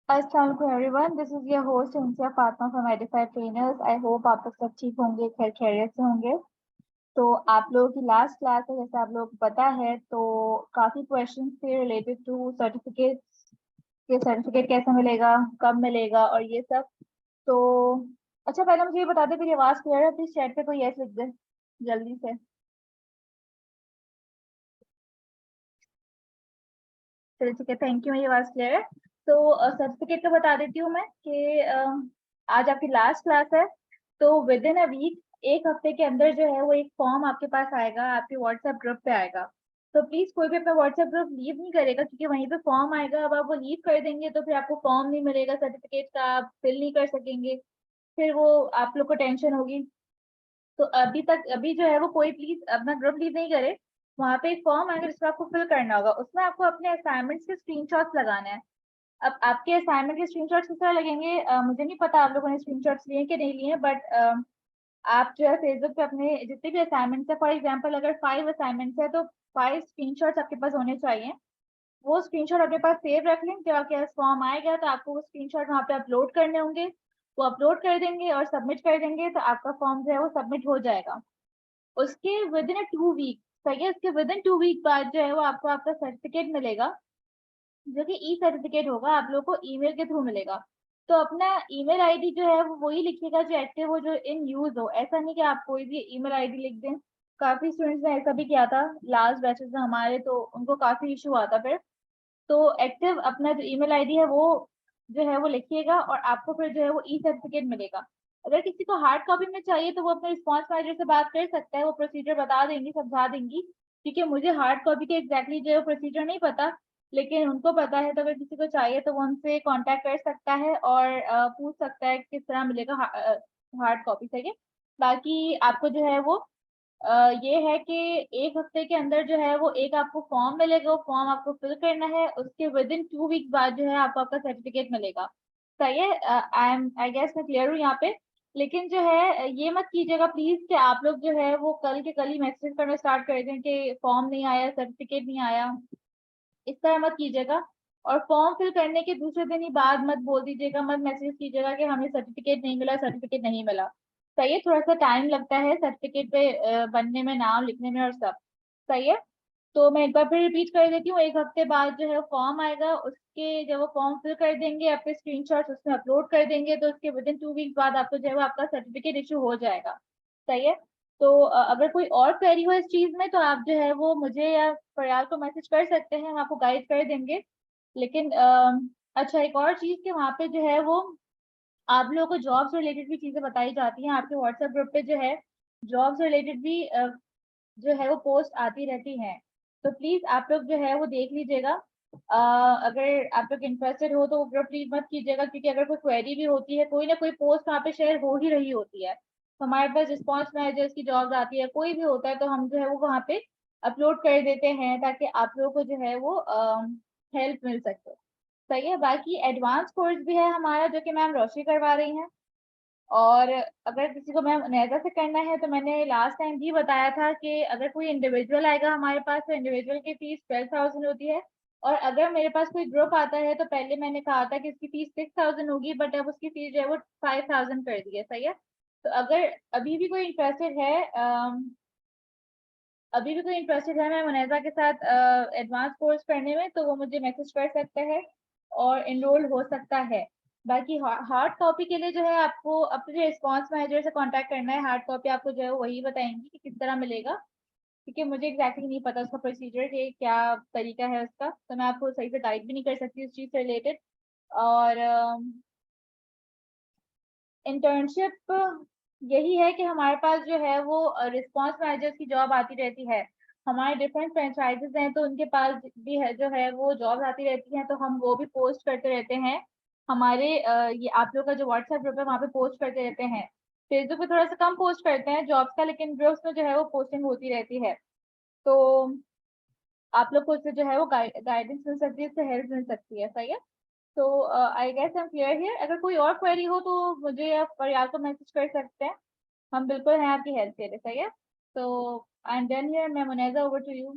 अस्सलाम वालेकुम everyone, this is your host Insiya Fatima from Edified Trainers. I hope आप लोग सब ठीक होंगे, खैर खैरियत से होंगे। तो आप लोगों की लास्ट क्लास है, जैसे आप लोगों को पता है, तो काफ़ी क्वेश्चन थे रिलेटेड टू सर्टिफिकेट के सर्टिफिकेट कैसे मिलेगा, कब मिलेगा और ये सब। तो अच्छा, पहले मुझे ये बता दे, मेरी आवाज़ क्लियर है? प्लीज़ चैट पे कोई यस लिख दे जल्दी से। चलिए ठीक है, थैंक यू, मेरी आवाज़ क्लियर है। तो सर्टिफिकेट का बता देती हूँ मैं कि आज आपकी लास्ट क्लास है। तो विद इन अ वीक, एक हफ्ते के अंदर जो है वो एक फॉर्म आपके पास आएगा, आपके व्हाट्सएप ग्रुप पे आएगा। तो प्लीज कोई भी अपना व्हाट्सएप ग्रुप लीव नहीं करेगा, क्योंकि वहीं पे फॉर्म आएगा। अब आप वो लीव कर देंगे तो फिर आपको फॉर्म नहीं मिलेगा, सर्टिफिकेट का आप फिल नहीं कर सकेंगे, फिर वो आप लोग को टेंशन होगी। तो अभी जो है वो कोई प्लीज अपना ग्रुप लीव नहीं करे। वहां पे एक फॉर्म आएगा जिसको आपको फिल करना होगा, उसमें आपको अपने असाइनमेंट्स के स्क्रीनशॉट्स लगाना है। अब आपके असाइनमेंट के स्क्रीनशॉट्स किस तरह लगेंगे, मुझे नहीं पता आप लोगों ने स्क्रीनशॉट्स लिए कि नहीं लिए, बट आप जो है फेसबुक पे अपने जितने भी असाइनमेंट्स है, फॉर एग्जांपल अगर 5 असाइनमेंट्स है तो 5 स्क्रीनशॉट्स आपके पास होने चाहिए। वो स्क्रीनशॉट अपने पास सेव रख लें, जब आपके पास फॉर्म आएगा तो आपको वो स्क्रीनशॉट वहाँ पे अपलोड करने होंगे। वो अपलोड कर देंगे और सबमिट कर देंगे, तो आपका फॉर्म जो है वो सबमिट हो जाएगा। उसके विद इन 2 वीक, सही है, उसके विद इन 2 वीक बाद जो है वो आपको आपका सर्टिफिकेट मिलेगा, जो कि ई सर्टिफिकेट होगा, आप लोग को ईमेल के थ्रू मिलेगा। तो अपना ईमेल आईडी जो है वो वही लिखिएगा जो एक्टिव हो, जो इन यूज हो। ऐसा नहीं कि आप कोई भी ईमेल आईडी लिख दें। काफी स्टूडेंट्स ने ऐसा भी किया था लास्ट बैचेस में हमारे, तो उनको काफी इशू आता फिर। तो एक्टिव अपना जो ईमेल आईडी है वो जो है वो लिखिएगा, और आपको फिर जो है वो ई सर्टिफिकेट मिलेगा। अगर किसी को हार्ड कॉपी में चाहिए तो वो अपने रिस्पॉन्स मैनेजर से बात कर सकता है, वो प्रोसीजर बता देंगी, समझा देंगी। क्योंकि मुझे हार्ड कॉपी के एग्जैक्टली जो है प्रोसीजर नहीं पता, लेकिन उनको पता है। तो अगर किसी को चाहिए तो वो उनसे कांटेक्ट कर सकता है और पूछ सकता है कि किस तरह मिलेगा हार्ड कॉपी से। बाकी आपको जो है वो ये है कि एक हफ्ते के अंदर जो है वो एक आपको फॉर्म मिलेगा, वो फॉर्म आपको फिल करना है। उसके विद इन 2 वीक बाद जो है आपको आपका सर्टिफिकेट मिलेगा। सही है, आई गेस मैं क्लियर हूँ यहाँ पे। लेकिन जो है ये मत कीजिएगा प्लीज कि आप लोग जो है वो कल के कल ही मैसेज करना स्टार्ट कर दें कि फॉर्म नहीं आया, सर्टिफिकेट नहीं आया। इस तरह मत कीजिएगा। और फॉर्म फिल करने के दूसरे दिन ही बाद मत बोल दीजिएगा, मत मैसेज कीजिएगा कि हमें सर्टिफिकेट नहीं मिला, सर्टिफिकेट नहीं मिला। सही है, थोड़ा सा टाइम लगता है सर्टिफिकेट पे बनने में, नाम लिखने में और सब। सही है। तो मैं एक बार फिर रिपीट कर देती हूँ, एक हफ्ते बाद जो है फॉर्म आएगा, उसके जब वो फॉर्म फिल कर देंगे, आपके स्क्रीनशॉट्स उसमें अपलोड कर देंगे, तो उसके विद इन 2 वीक बाद आपको जो है वो आपका सर्टिफिकेट इशू हो जाएगा। सही है। तो अगर कोई और क्वेरी हो इस चीज में तो आप जो है वो मुझे या फरियाद को मैसेज कर सकते हैं, हम आपको गाइड कर देंगे। लेकिन अच्छा, एक और चीज कि वहाँ पे जो है वो आप लोगों को जॉब से रिलेटेड भी चीजें बताई जाती हैं। आपके व्हाट्सएप ग्रुप पे जो है जॉब से रिलेटेड भी जो है वो पोस्ट आती रहती हैं। तो प्लीज आप लोग जो है वो देख लीजिएगा। अगर आप लोग इंटरेस्टेड हो तो वो ग्रुप लीव मत कीजिएगा, क्योंकि अगर कोई क्वेरी भी होती है, कोई ना कोई पोस्ट वहाँ पे शेयर हो ही रही होती है। तो हमारे पास रिस्पॉन्स मैनेजर्स की जॉब आती है, कोई भी होता है, तो हम जो है वो वहाँ पे अपलोड कर देते हैं, ताकि आप लोगों को जो है वो हेल्प मिल सके। सही है। बाकी एडवांस कोर्स भी है हमारा, जो कि मैम रोशनी करवा रही हैं। और अगर किसी को मैम नैज़ा से करना है तो मैंने लास्ट टाइम भी बताया था कि अगर कोई इंडिविजुअल आएगा हमारे पास तो इंडिविजुअल की फीस 12,000 होती है। और अगर मेरे पास कोई ग्रुप आता है तो पहले मैंने कहा था कि इसकी फीस 6,000 होगी, बट अब उसकी फीस जो है वो 5,000 कर दी है। सही है। तो अगर अभी भी कोई इंटरेस्टेड है, अभी भी कोई इंटरेस्टेड है मैं मुनैजा के साथ एडवांस कोर्स करने में, तो वो मुझे मैसेज कर सकता है और एनरोल हो सकता है। बाकी हार्ड कॉपी के लिए जो है आपको अपने रिस्पॉन्स मैनेजर से कांटेक्ट करना है। हार्ड कॉपी आपको जो है वही बताएंगी कि किस तरह मिलेगा, क्योंकि मुझे एग्जैक्टली नहीं पता उसका प्रोसीजर के क्या तरीका है उसका, तो मैं आपको सही से गाइड भी नहीं कर सकती उस चीज़ से रिलेटेड। और इंटर्नशिप यही है कि हमारे पास जो है वो रिस्पॉन्स मैनेजर्स की जॉब आती रहती है। हमारे डिफरेंट फ्रेंचाइजेस हैं, तो उनके पास भी है जो है वो जॉब आती रहती हैं, तो हम वो भी पोस्ट करते रहते हैं। हमारे ये आप लोग का जो व्हाट्सएप ग्रुप है वहाँ पे पोस्ट करते रहते हैं। फेसबुक पे थोड़ा सा कम पोस्ट करते हैं जॉब्स का, लेकिन ग्रुप्स में जो है वो पोस्टिंग होती रहती है। तो आप लोग को उससे जो है वो गाइडेंस मिल सकती है, उससे हेल्प मिल सकती है। सही है। तो I guess I am clear here. अगर कोई और क्वेरी हो तो मुझे या फरियाद को मैसेज कर सकते हैं, हम बिल्कुल हैं आपकी हेल्प के लिए। सही है। तो आई एम डन हियर, मैं मुनैजा, ओवर टू यू।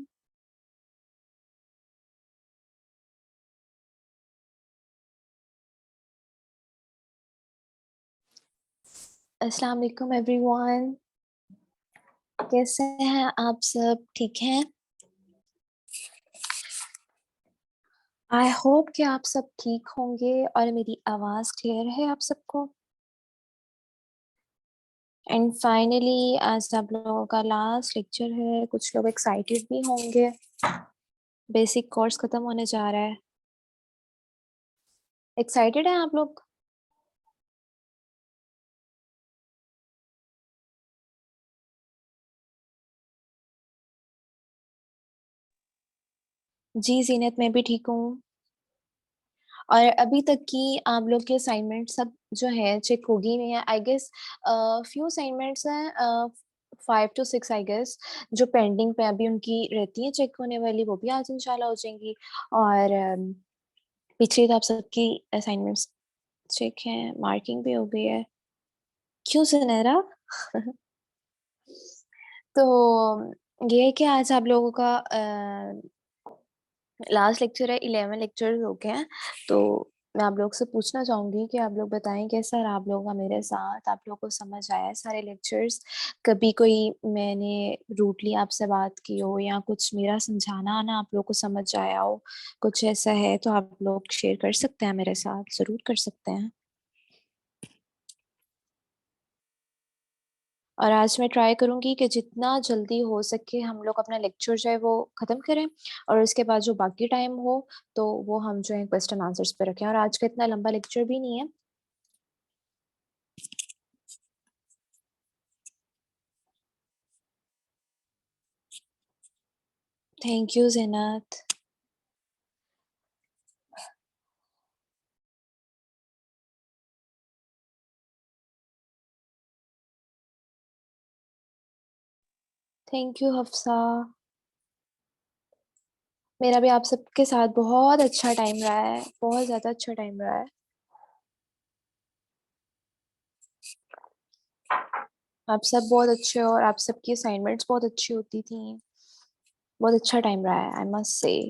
अस्सलाम वालेकुम एवरीवन। कैसे हैं आप सब? ठीक हैं? आई होप कि आप सब ठीक होंगे और मेरी आवाज़ क्लियर है आप सबको। एंड फाइनली आज आप लोगों का लास्ट लेक्चर है। कुछ लोग एक्साइटेड भी होंगे, बेसिक कोर्स खत्म होने जा रहा है। एक्साइटेड हैं आप लोग? जी ज़ीनत, मैं भी ठीक हूँ। और अभी तक की आप लोग के असाइनमेंट सब जो है चेक होगी नहीं है आई गेस। फ्यू असाइनमेंट्स हैं, 5 to 6 आई गेस, जो पेंडिंग पे अभी उनकी रहती है चेक होने वाली, वो भी आज इंशाल्लाह हो जाएंगी। और पिछली तो आप सबकी असाइनमेंट्स चेक हैं, मार्किंग भी हो गई है। क्यों सुनहरा? तो ये है कि आज आप लोगों का लास्ट लेक्चर है, 11 लेक्चर्स हो गए हैं। तो मैं आप लोग से पूछना चाहूंगी कि आप लोग बताएं कैसा रहा आप लोगों का मेरे साथ। आप लोगों को समझ आया है सारे लेक्चर्स? कभी कोई मैंने रूटली आपसे बात की हो या कुछ मेरा समझाना ना आप लोग को समझ आया हो, कुछ ऐसा है तो आप लोग शेयर कर सकते हैं मेरे साथ, जरूर कर सकते हैं। और आज मैं ट्राई करूंगी कि जितना जल्दी हो सके हम लोग अपना लेक्चर जो है वो ख़त्म करें, और उसके बाद जो बाकी टाइम हो तो वो हम जो है क्वेश्चन आंसर्स पे रखें। और आज का इतना लंबा लेक्चर भी नहीं है। Thank you Zeenat. Thank you Hafsa. मेरा भी आप सबके साथ बहुत अच्छा टाइम रहा है, बहुत ज़्यादा अच्छा टाइम रहा है। आप सब बहुत अच्छे हो और आप सबकी असाइनमेंट्स बहुत अच्छी होती थी। बहुत अच्छा टाइम रहा है, आई मस्ट से।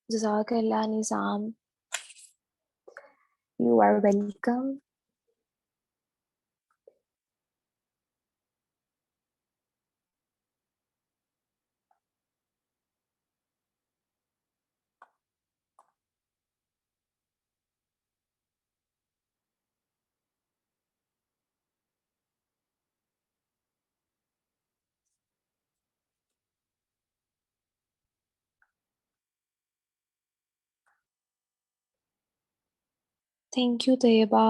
जज़ाकल्लाह Nizam, you are welcome. Thank you Tayyaba.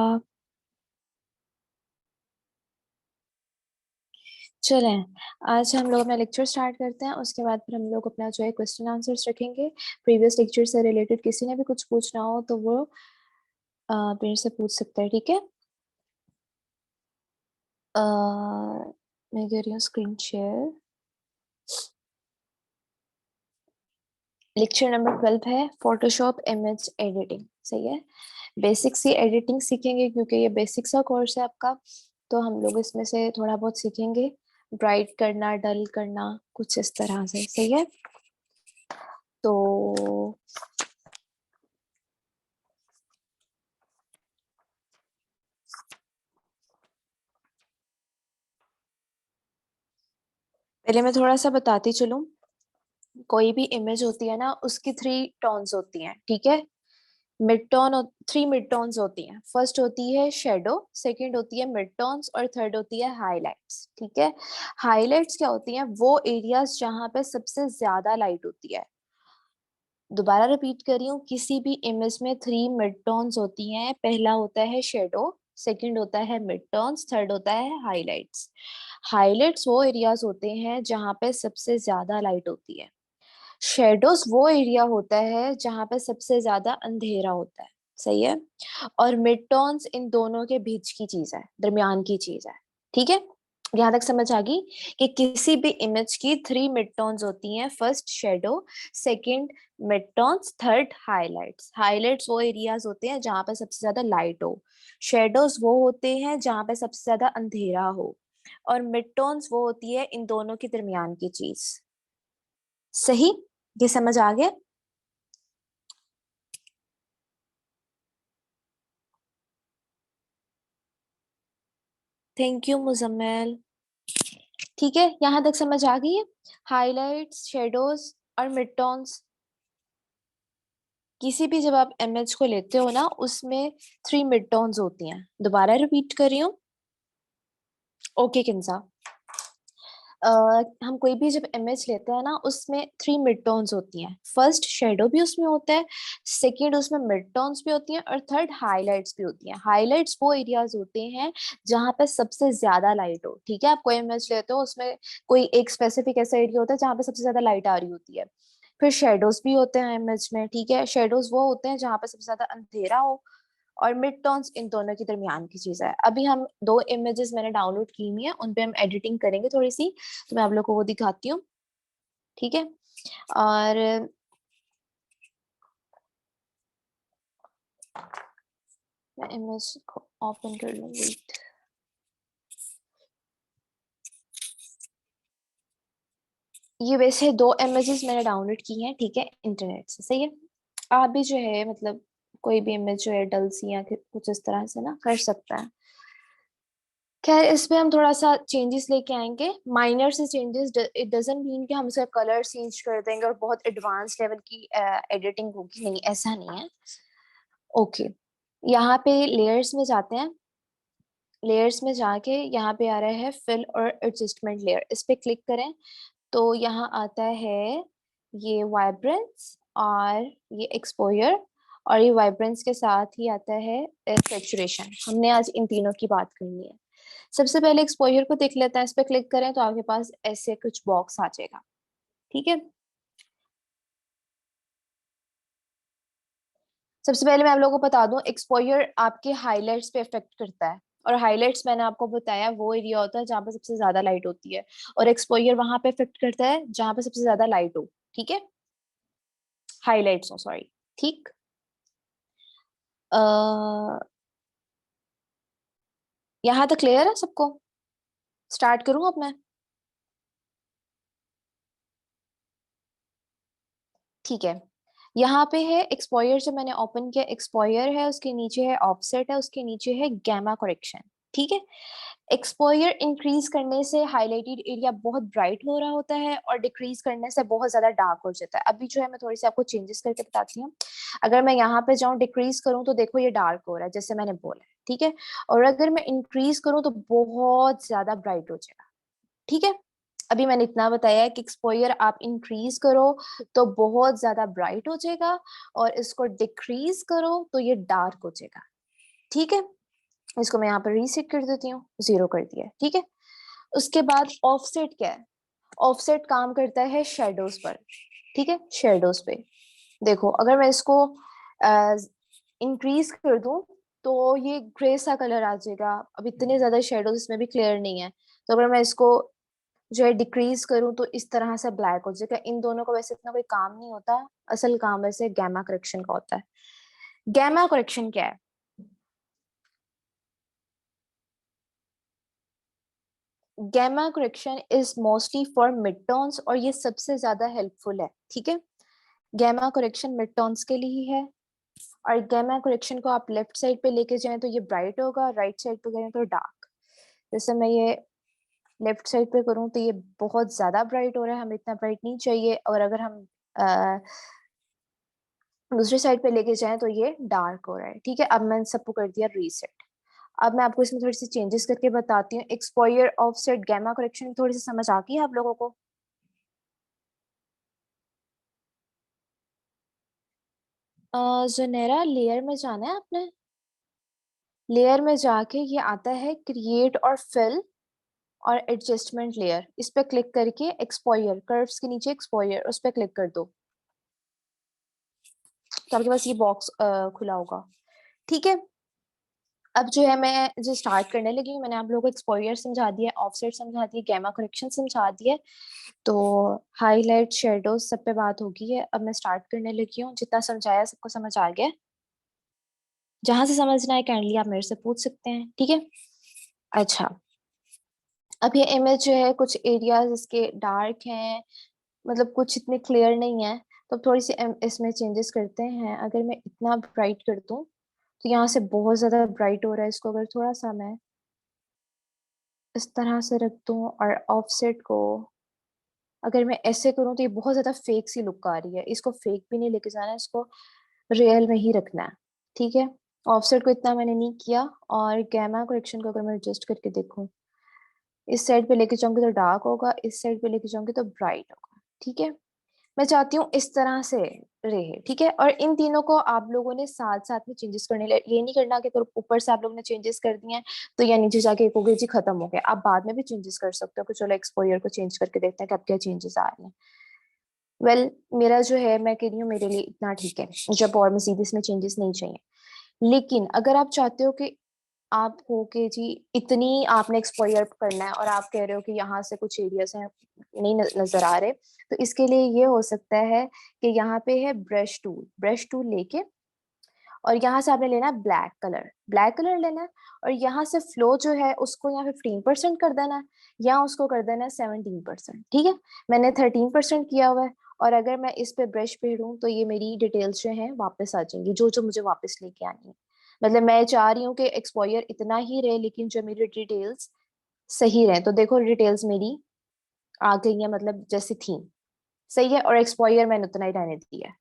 चलें, आज हम लोग अपना लेक्चर स्टार्ट करते हैं, उसके बाद फिर हम लोग अपना जो है क्वेश्चन आंसर्स रखेंगे। प्रीवियस लेक्चर से रिलेटेड किसी ने भी कुछ पूछना हो तो वो मेरे से पूछ सकता है, ठीक है? अ, मैं कर रही हूँ स्क्रीन शेयर। लेक्चर नंबर 12 है फोटोशॉप इमेज एडिटिंग, सही है। बेसिक सी एडिटिंग सीखेंगे क्योंकि ये बेसिक सा कोर्स है आपका, तो हम लोग इसमें से थोड़ा बहुत सीखेंगे। ब्राइट करना, डल करना, कुछ इस तरह से, सही है। तो पहले मैं थोड़ा सा बताती चलूं। कोई भी इमेज होती है ना, उसकी 3 टोन्स होती हैं, ठीक है। मिड टोन, 3 मिड टोन्स होती हैं। फर्स्ट होती है शेडो, सेकंड होती है मिड टोन्स और थर्ड होती है हाइलाइट्स, ठीक है। हाइलाइट्स क्या होती हैं? वो एरियाज जहाँ पे सबसे ज्यादा लाइट होती है। दोबारा रिपीट कर रही हूँ, किसी भी इमेज में 3 मिड टोन्स होती हैं। पहला होता है शेडो, सेकंड होता है मिड टोन्स, थर्ड होता है हाइलाइट्स। हाइलाइट्स वो एरियाज होते हैं जहाँ पे सबसे ज्यादा लाइट होती है। शेडोज वो एरिया होता है जहाँ पे सबसे ज्यादा अंधेरा होता है। सही है। और मिड टोन्स इन दोनों के बीच की चीज है, दरमियान की चीज है, ठीक है। यहाँ तक समझ आ गई कि किसी भी इमेज की 3 मिड टोन्स होती हैं। First shadow, second mid tones, third highlights. Highlights वो एरियाज होते हैं जहां पे सबसे ज्यादा लाइट हो, शेडोज वो होते हैं जहां पे सबसे ज्यादा अंधेरा हो, और मिड टोन्स वो होती है इन दोनों के दरमियान की चीज। सही, ये समझ आ गया। Thank you Muzammil. ठीक है, यहाँ तक समझ आ गई है। हाइलाइट्स, शेडोज और मिड टोन्स, किसी भी जब आप इमेज को लेते हो ना, उसमें 3 मिड टोन्स होती हैं। दोबारा रिपीट कर रही हूँ। ओके किंजा, हम कोई भी जब इमेज लेते हैं ना, उसमें 3 मिड टोन्स होती हैं। फर्स्ट शेडो भी उसमें होता है, सेकंड उसमें मिड टोन्स भी होती हैं, और थर्ड हाइलाइट्स भी होती हैं। हाइलाइट्स वो एरियाज होते हैं जहां पे सबसे ज्यादा लाइट हो, ठीक है। आप कोई इमेज लेते हो, उसमें कोई एक स्पेसिफिक ऐसा एरिया होता है जहां पे सबसे ज्यादा लाइट आ रही होती है। फिर शेडोज भी होते हैं इमेज में, ठीक है। शेडोज वो होते हैं जहां पे सबसे ज्यादा अंधेरा हो, और मिड टोन्स इन दोनों के दरमियान की चीज है। अभी हम 2 इमेजेस मैंने डाउनलोड की हुई है, उन पे हम एडिटिंग करेंगे थोड़ी सी, तो मैं आप लोग को वो दिखाती हूँ, ठीक है। और मैं इमेज को ओपन कर लूंगी। ये वैसे 2 इमेजेस मैंने डाउनलोड की हैं, ठीक है, इंटरनेट से। सही है, आप भी जो है मतलब कोई भी इमेज जो है डल सी या कुछ इस तरह से ना कर सकता है। खैर, इसमें हम थोड़ा सा चेंजेस लेके आएंगे, माइनर से चेंजेस। इट डजंट मीन कि हम इसका कलर चेंज कर देंगे और बहुत एडवांस लेवल की एडिटिंग होगी, नहीं, ऐसा नहीं है। ओके, यहाँ पे लेयर्स में जाते हैं। लेयर्स में जाके यहाँ पे आ रहा है फिल और एडजस्टमेंट लेयर, इस पे क्लिक करें तो यहाँ आता है ये वाइब्रेंस और ये एक्सपोजर, और ये वाइब्रेंस के साथ ही आता है सैचुरेशन। हमने आज इन तीनों की बात करनी है। सबसे पहले एक्सपोजर को देख लेते हैं। इस पे क्लिक करें तो आपके पास ऐसे कुछ बॉक्स आ जाएगा, ठीक है। सबसे पहले मैं आप लोगों को बता दूं, एक्सपोजर आपके हाइलाइट्स पे इफेक्ट करता है, और हाइलाइट्स मैंने आपको बताया वो एरिया होता है जहाँ पे सबसे ज्यादा लाइट होती है, और एक्सपोजर वहां पे इफेक्ट करता है जहाँ पे सबसे ज्यादा लाइट हो, ठीक है। हाइलाइट्स हो, सॉरी, ठीक। यहाँ तक क्लियर है सबको? स्टार्ट करूं अब मैं? ठीक है, यहाँ पे है एक्सपोयर, जो मैंने ओपन किया एक्सपोयर है, उसके नीचे है ऑफसेट है, उसके नीचे है गैमा करेक्शन, ठीक है। एक्सपोयर इंक्रीज करने से हाईलाइटेड एरिया बहुत ब्राइट हो रहा होता है, और डिक्रीज करने से बहुत ज्यादा डार्क हो जाता है। अभी जो है मैं थोड़ी सी आपको चेंजेस करके बताती हूँ। अगर मैं यहाँ पे जाऊँ डिक्रीज करूँ तो देखो ये डार्क हो रहा है, जैसे मैंने बोला, ठीक है। और अगर मैं इंक्रीज करूँ तो बहुत ज्यादा ब्राइट हो जाएगा, ठीक है। अभी मैंने इतना बताया है कि एक्सपोजर आप इंक्रीज करो तो बहुत ज्यादा ब्राइट हो जाएगा, और इसको डिक्रीज करो तो ये डार्क हो जाएगा, ठीक है। इसको मैं यहाँ पर रीसेट कर देती हूँ, 0 कर दिया, ठीक है। उसके बाद ऑफसेट क्या है? ऑफसेट काम करता है शेडोज पर, ठीक है, शेडोज पे। देखो, अगर मैं इसको इंक्रीज कर दूं तो ये ग्रे सा कलर आ जाएगा। अब इतने ज्यादा शेडोज इसमें भी क्लियर नहीं है, तो अगर मैं इसको जो है डिक्रीज करूं तो इस तरह से ब्लैक हो जाएगा। इन दोनों का वैसे इतना कोई काम नहीं होता, असल काम वैसे गैमा करेक्शन का होता है। गैमा करेक्शन क्या है? Gamma correction is mostly for mid tones, और ये सबसे ज्यादा हेल्पफुल है, ठीक है। गैमा करेक्शन मिड टोन्स के लिए ही है, और गैमा करेक्शन को आप लेफ्ट साइड पे लेके जाएं तो ये ब्राइट होगा, राइट साइड पे करें तो डार्क। जैसे मैं ये लेफ्ट साइड पे करूं तो ये बहुत ज्यादा ब्राइट हो रहा है, हमें इतना ब्राइट नहीं चाहिए। और अगर हम दूसरी साइड पे लेके जाएं तो ये डार्क हो रहा है, ठीक है। अब मैंने सबको कर दिया रीसेट। अब मैं आपको इसमें थोड़ी सी चेंजेस करके बताती हूँ। एक्सपोजर, ऑफसेट, गैमा करेक्शन थोड़ी सी समझ आ गई है आप लोगों को? जनेरा, लेयर में जाना है आपने। लेयर में जाके ये आता है क्रिएट और फिल और एडजस्टमेंट लेयर, इस पे क्लिक करके एक्सपोजर, कर्व्स के नीचे एक्सपोजर, उस पे क्लिक कर दो तो आपके पास ये बॉक्स खुला होगा। ठीक है। अब जो है मैं जो स्टार्ट करने लगी हूँ, मैंने आप लोगों को एक्सपोजर समझा दिया, ऑफसेट समझा दिया, गैमा करेक्शन समझा दिया, तो हाईलाइट शेडोज सब पे बात होगी है। अब मैं स्टार्ट करने लगी हूँ। जितना समझाया सबको समझ आ गया? जहां से समझना है काइंडली आप मेरे से पूछ सकते हैं, ठीक है। अच्छा, अब ये इमेज जो है कुछ एरियाज इसके डार्क हैं, मतलब कुछ इतने क्लियर नहीं है, तो थोड़ी सी इसमें चेंजेस करते हैं। अगर मैं इतना ब्राइट कर दूं तो यहाँ से बहुत ज्यादा ब्राइट हो रहा है, इसको अगर थोड़ा सा मैं इस तरह से रख दूं और ऑफसेट को अगर मैं ऐसे करूं तो ये बहुत ज्यादा फेक सी लुक आ रही है। इसको फेक भी नहीं लेके जाना है, इसको रियल में ही रखना है, ठीक है। ऑफसेट को इतना मैंने नहीं किया, और गैमा करेक्शन को अगर मैं एडजस्ट करके देखूं, इस साइड पे लेके जाऊंगी तो डार्क होगा, इस साइड पे लेके जाऊंगी तो ब्राइट होगा, ठीक है। मैं चाहती हूँ इस तरह से रहे, ठीक है। और इन तीनों को आप लोगों ने साथ साथ में चेंजेस करने लगे। ये नहीं करना कि अगर ऊपर से आप लोगों ने चेंजेस कर दिए हैं तो या नीचे जाके एक हो गई जी खत्म हो गया। आप बाद में भी चेंजेस कर सकते हो कि चलो एक्सपोजर को चेंज करके देखते हैं कि अब क्या चेंजेस आ रहे हैं। वेल मेरा जो है मैं कह रही हूँ मेरे लिए इतना ठीक है, जब और मजीद इसमें चेंजेस नहीं चाहिए। लेकिन अगर आप चाहते हो कि आप हो के जी इतनी आपने एक्सपोजर करना है और आप कह रहे हो कि यहाँ से कुछ एरियाज हैं नहीं नजर आ रहे, तो इसके लिए ये हो सकता है कि यहाँ पे है ब्रश टूल। ब्रश टूल लेके और यहाँ से आपने लेना है ब्लैक कलर, ब्लैक कलर लेना है, और यहाँ से फ्लो जो है उसको यहाँ 15% कर देना है, या उसको कर देना है 17%, ठीक है। मैंने 13% किया हुआ है, और अगर मैं इस पे ब्रश फेरूं तो ये मेरी डिटेल्स जो है वापस आ जाएंगी, जो जो मुझे वापस लेके आनी है। मतलब मैं चाह रही हूँ कि एक्सपोजर इतना ही रहे लेकिन जो मेरी डिटेल्स सही रहे। तो देखो डिटेल्स मेरी आ गई है, मतलब जैसे थी सही है, और एक्सपोजर मैंने उतना ही रहने दिया है।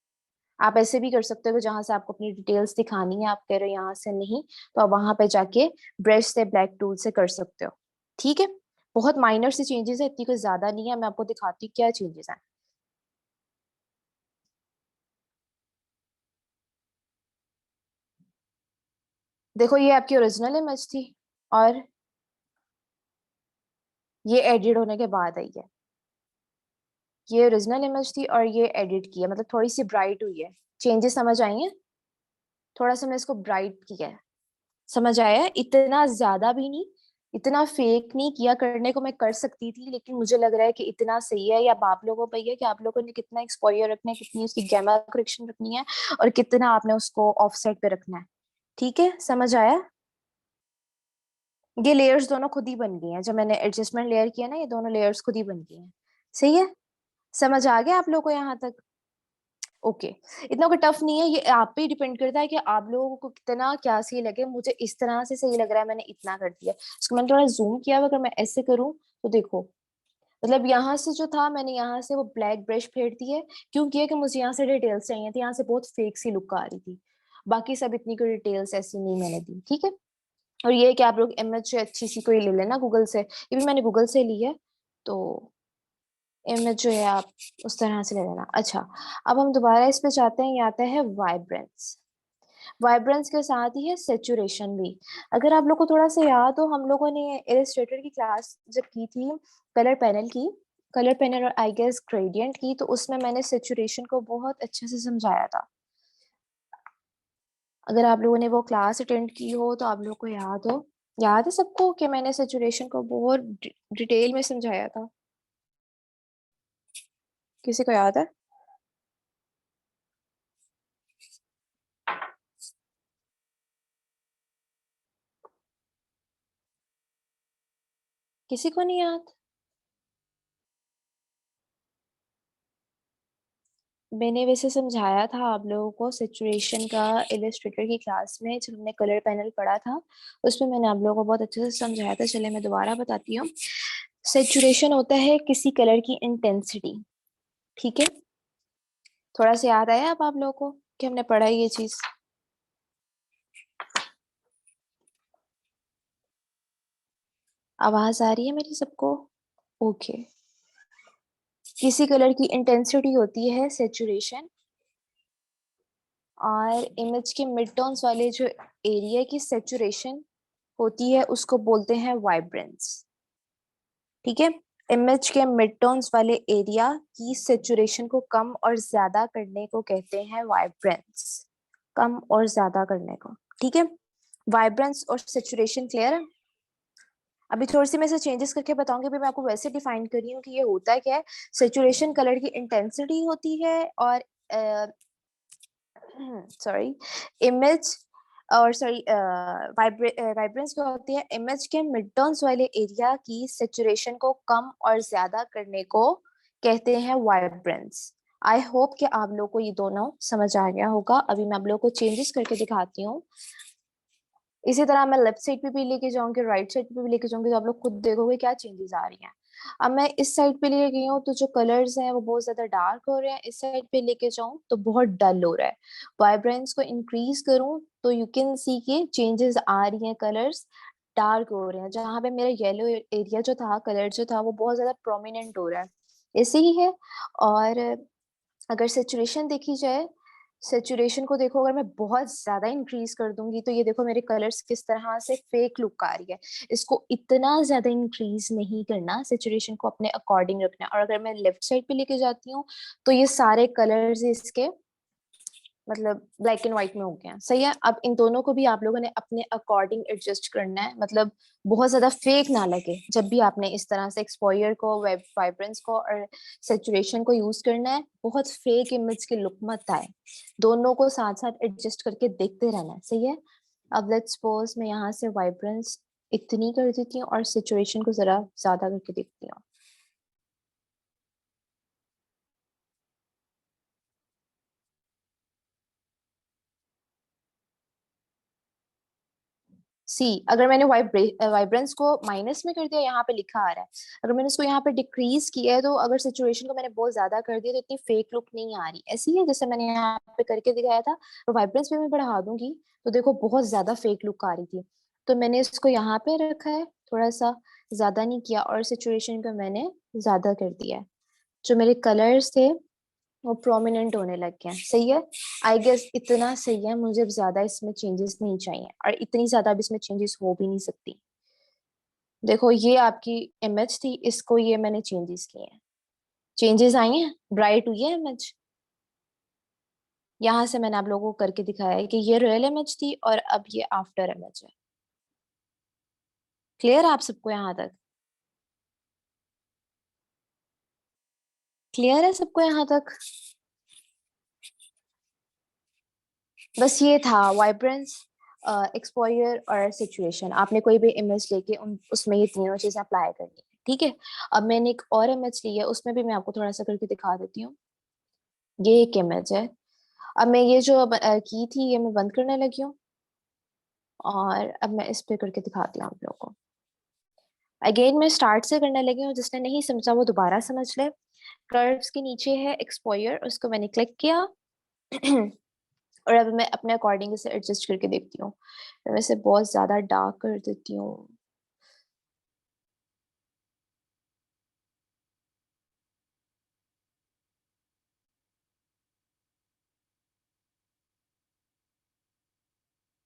आप ऐसे भी कर सकते हो कि जहां से आपको अपनी डिटेल्स दिखानी है, आप कह रहे हो यहाँ से नहीं, तो आप वहां पे जाके ब्रश से ब्लैक टूल से कर सकते हो, ठीक है। बहुत माइनर सी चेंजेस है, इतनी कोई ज्यादा नहीं है। मैं आपको दिखाती हूँ क्या चेंजेस हैं। देखो ये आपकी ओरिजिनल इमेज थी, और ये एडिट होने के बाद आई है। ये ओरिजिनल इमेज थी और ये एडिट की है, मतलब थोड़ी सी ब्राइट हुई है। चेंजेस समझ आई है? थोड़ा सा मैं इसको ब्राइट किया है, समझ आया है? इतना ज्यादा भी नहीं, इतना फेक नहीं किया। करने को मैं कर सकती थी लेकिन मुझे लग रहा है कि इतना सही है। या आप लोगों पर ही है कि आप लोगों ने कितना एक्सपोजर रखना है, कितनी उसकी गैमा करेक्शन रखनी है, और कितना आपने उसको ऑफसेट पे रखना है, ठीक है। समझ आया? ये लेयर्स दोनों खुद ही बन गई हैं, जब मैंने एडजस्टमेंट लेयर किया ना, ये दोनों लेयर्स खुद ही बन गई हैं। सही है? समझ आ गया आप लोगों को यहाँ तक? ओके। इतना कोई टफ नहीं है, ये आप पे डिपेंड करता है कि आप लोगों को कितना क्या सही लगे। मुझे इस तरह से सही लग रहा है, मैंने इतना कर दिया। इसको मैंने थोड़ा जूम किया हुआ, अगर मैं ऐसे करूँ तो देखो, मतलब यहाँ से जो था मैंने यहाँ से वो ब्लैक ब्रश फेर दी है। क्यों किया? कि मुझे यहाँ से डिटेल्स चाहिए थी, यहाँ से बहुत फेक सी लुक आ रही थी। बाकी सब इतनी कोई डिटेल्स ऐसी नहीं मैंने दी, ठीक है। और ये है कि आप लोग इमेज अच्छी सी कोई ले लेना गूगल से, ये भी मैंने गूगल से ली है, तो इमेज जो है आप उस तरह से ले लेना। अच्छा, अब हम दोबारा इस पे चाहते हैं, ये आता है वाइब्रेंस। वाइब्रेंस के साथ ही है सेचुरेशन भी। अगर आप लोग को थोड़ा सा याद हो, हम लोगों ने इलस्ट्रेटर की क्लास जब की थी, कलर पैनल की, कलर पैनल और आई गेस ग्रेडियंट की, तो उसमें मैंने सेचुरेशन को बहुत अच्छे से समझाया था। अगर आप लोगों ने वो क्लास अटेंड की हो तो आप लोग को याद हो, याद है सबको कि मैंने सेचुरेशन को बहुत डिटेल में समझाया था? किसी को याद है? किसी को नहीं याद? मैंने वैसे समझाया था आप लोगों को सिचुएशन का इलस्ट्रेटर की क्लास में, जब हमने कलर पैनल पढ़ा था उसमें मैंने आप लोगों को बहुत अच्छे से समझाया था। चलिए मैं दोबारा बताती हूँ। सेचुरेशन होता है किसी कलर की इंटेंसिटी, ठीक है। थोड़ा सा याद आया अब आप लोगों को कि हमने पढ़ा है ये चीज? आवाज आ रही है मेरी सबको? ओके। किसी कलर की इंटेंसिटी होती है सेचुरेशन, और इमेज के मिड टोन्स वाले जो एरिया की सेचुरेशन होती है उसको बोलते हैं वाइब्रेंस, ठीक है। इमेज के मिड टोन्स वाले एरिया की सेचुरेशन को कम और ज्यादा करने को कहते हैं वाइब्रेंस, कम और ज्यादा करने को। ठीक है। वाइब्रेंस और सेचुरेशन क्लियर है। अभी थोड़ी सी मैं इसे चेंजेस करके बताऊंगी, अभी मैं आपको वैसे डिफाइन कर रही हूँ कि ये होता क्या है। सेचुरेशन कलर की इंटेंसिटी होती है और सॉरी इमेज और सॉरी वाइब्रेंस क्या होती है, इमेज के मिड टोन्स वाले एरिया की सेचुरेशन को कम और ज्यादा करने को कहते हैं वाइब्रेंस। आई होप कि आप लोगों को ये दोनों समझ आ गया होगा। अभी मैं आप लोगों को चेंजेस करके दिखाती हूँ। इसी तरह मैं लेफ्ट साइड पे भी लेके जाऊंगी, राइट साइड पे भी लेके जाऊंगी, तो आप लोग खुद देखोगे क्या चेंजेस आ रही हैं। अब मैं इस साइड पे लेके गई हूँ तो जो कलर्स हैं वो बहुत ज्यादा डार्क हो रहे हैं, इस साइड पे लेके जाऊं तो बहुत डल हो रहा है। वाइब्रेंस को इंक्रीज करूं तो यू कैन सी के चेंजेस आ रही हैं, कलर्स डार्क हो रहे हैं। जहां पे मेरा येलो एरिया जो था, कलर जो था वो बहुत ज्यादा प्रोमिनेंट हो रहा है, ऐसे ही है। और अगर सेचुरेशन देखी जाए, सेचुरेशन को देखो, अगर मैं बहुत ज्यादा इंक्रीज कर दूंगी तो ये देखो मेरे कलर्स किस तरह से फेक लुक आ रही है। इसको इतना ज्यादा इंक्रीज नहीं करना, सेचुरेशन को अपने अकॉर्डिंग रखना। और अगर मैं लेफ्ट साइड पे लेके जाती हूँ तो ये सारे कलर्स इसके मतलब ब्लैक एंड व्हाइट में हो गया। सही है। अब इन दोनों को भी आप लोगों ने अपने अकॉर्डिंग एडजस्ट करना है, मतलब बहुत ज्यादा फेक ना लगे जब भी आपने इस तरह से एक्सपोयर को, वेब वाइब्रेंस को और सेचुरेशन को यूज करना है। बहुत फेक इमेज की लुक मत आए, दोनों को साथ साथ एडजस्ट करके देखते रहना है। सही है। अब लेट्स सपोज मैं यहाँ से वाइब्रेंस इतनी कर देती हूँ और सिचुएशन को जरा ज्यादा करके देखती हूँ। सी, अगर मैंने वाइब्रेंस को माइनस में कर दिया, यहाँ पे लिखा आ रहा है, अगर मैंने उसको यहाँ पे डिक्रीज किया है, तो अगर सिचुएशन को मैंने बहुत ज्यादा कर दिया तो इतनी फेक लुक नहीं आ रही। ऐसी है जैसे मैंने यहाँ पे करके दिखाया था। तो वाइब्रेंस पे मैं बढ़ा दूंगी तो देखो बहुत ज्यादा फेक लुक आ रही थी। तो मैंने इसको यहाँ पे रखा है, थोड़ा सा ज्यादा नहीं किया, और सिचुएशन को मैंने ज्यादा कर दिया है। जो मेरे कलर्स थे वो प्रोमिनेंट होने लग गया। सही है। आई गेस इतना सही है, मुझे अब ज्यादा इसमें चेंजेस नहीं चाहिए, और इतनी ज्यादा अब इसमें चेंजेस हो भी नहीं सकती। देखो ये आपकी इमेज थी, इसको ये मैंने चेंजेस किए हैं, चेंजेस आई हैं, ब्राइट हुई है इमेज। यहाँ से मैंने आप लोगों को करके दिखाया है कि ये रियल इमेज थी और अब ये आफ्टर इमेज है। क्लियर है आप सबको यहाँ तक? क्लियर है सबको यहाँ तक? बस ये था वाइब्रेंस, एक्सपोयर और सिचुएशन। आपने कोई भी इमेज लेके उन उसमें ये तीनों चीजें अप्लाई करनी है। ठीक है। अब मैंने एक और इमेज ली है, उसमें भी मैं आपको थोड़ा सा करके दिखा देती हूँ। ये एक इमेज है। अब मैं ये जो की थी ये मैं बंद करने लगी हूँ, और अब मैं इस पे करके दिखाती हूँ आप लोगों को। अगेन मैं स्टार्ट से करने लगी हूँ, जिसने नहीं समझा वो दोबारा समझ ले। कर्व्स के नीचे है एक्सपोयर, उसको मैंने क्लिक किया और अब मैं अपने अकॉर्डिंग इसे एडजस्ट करके देखती हूँ। मैं इसे बहुत ज्यादा डार्क कर देती हूँ।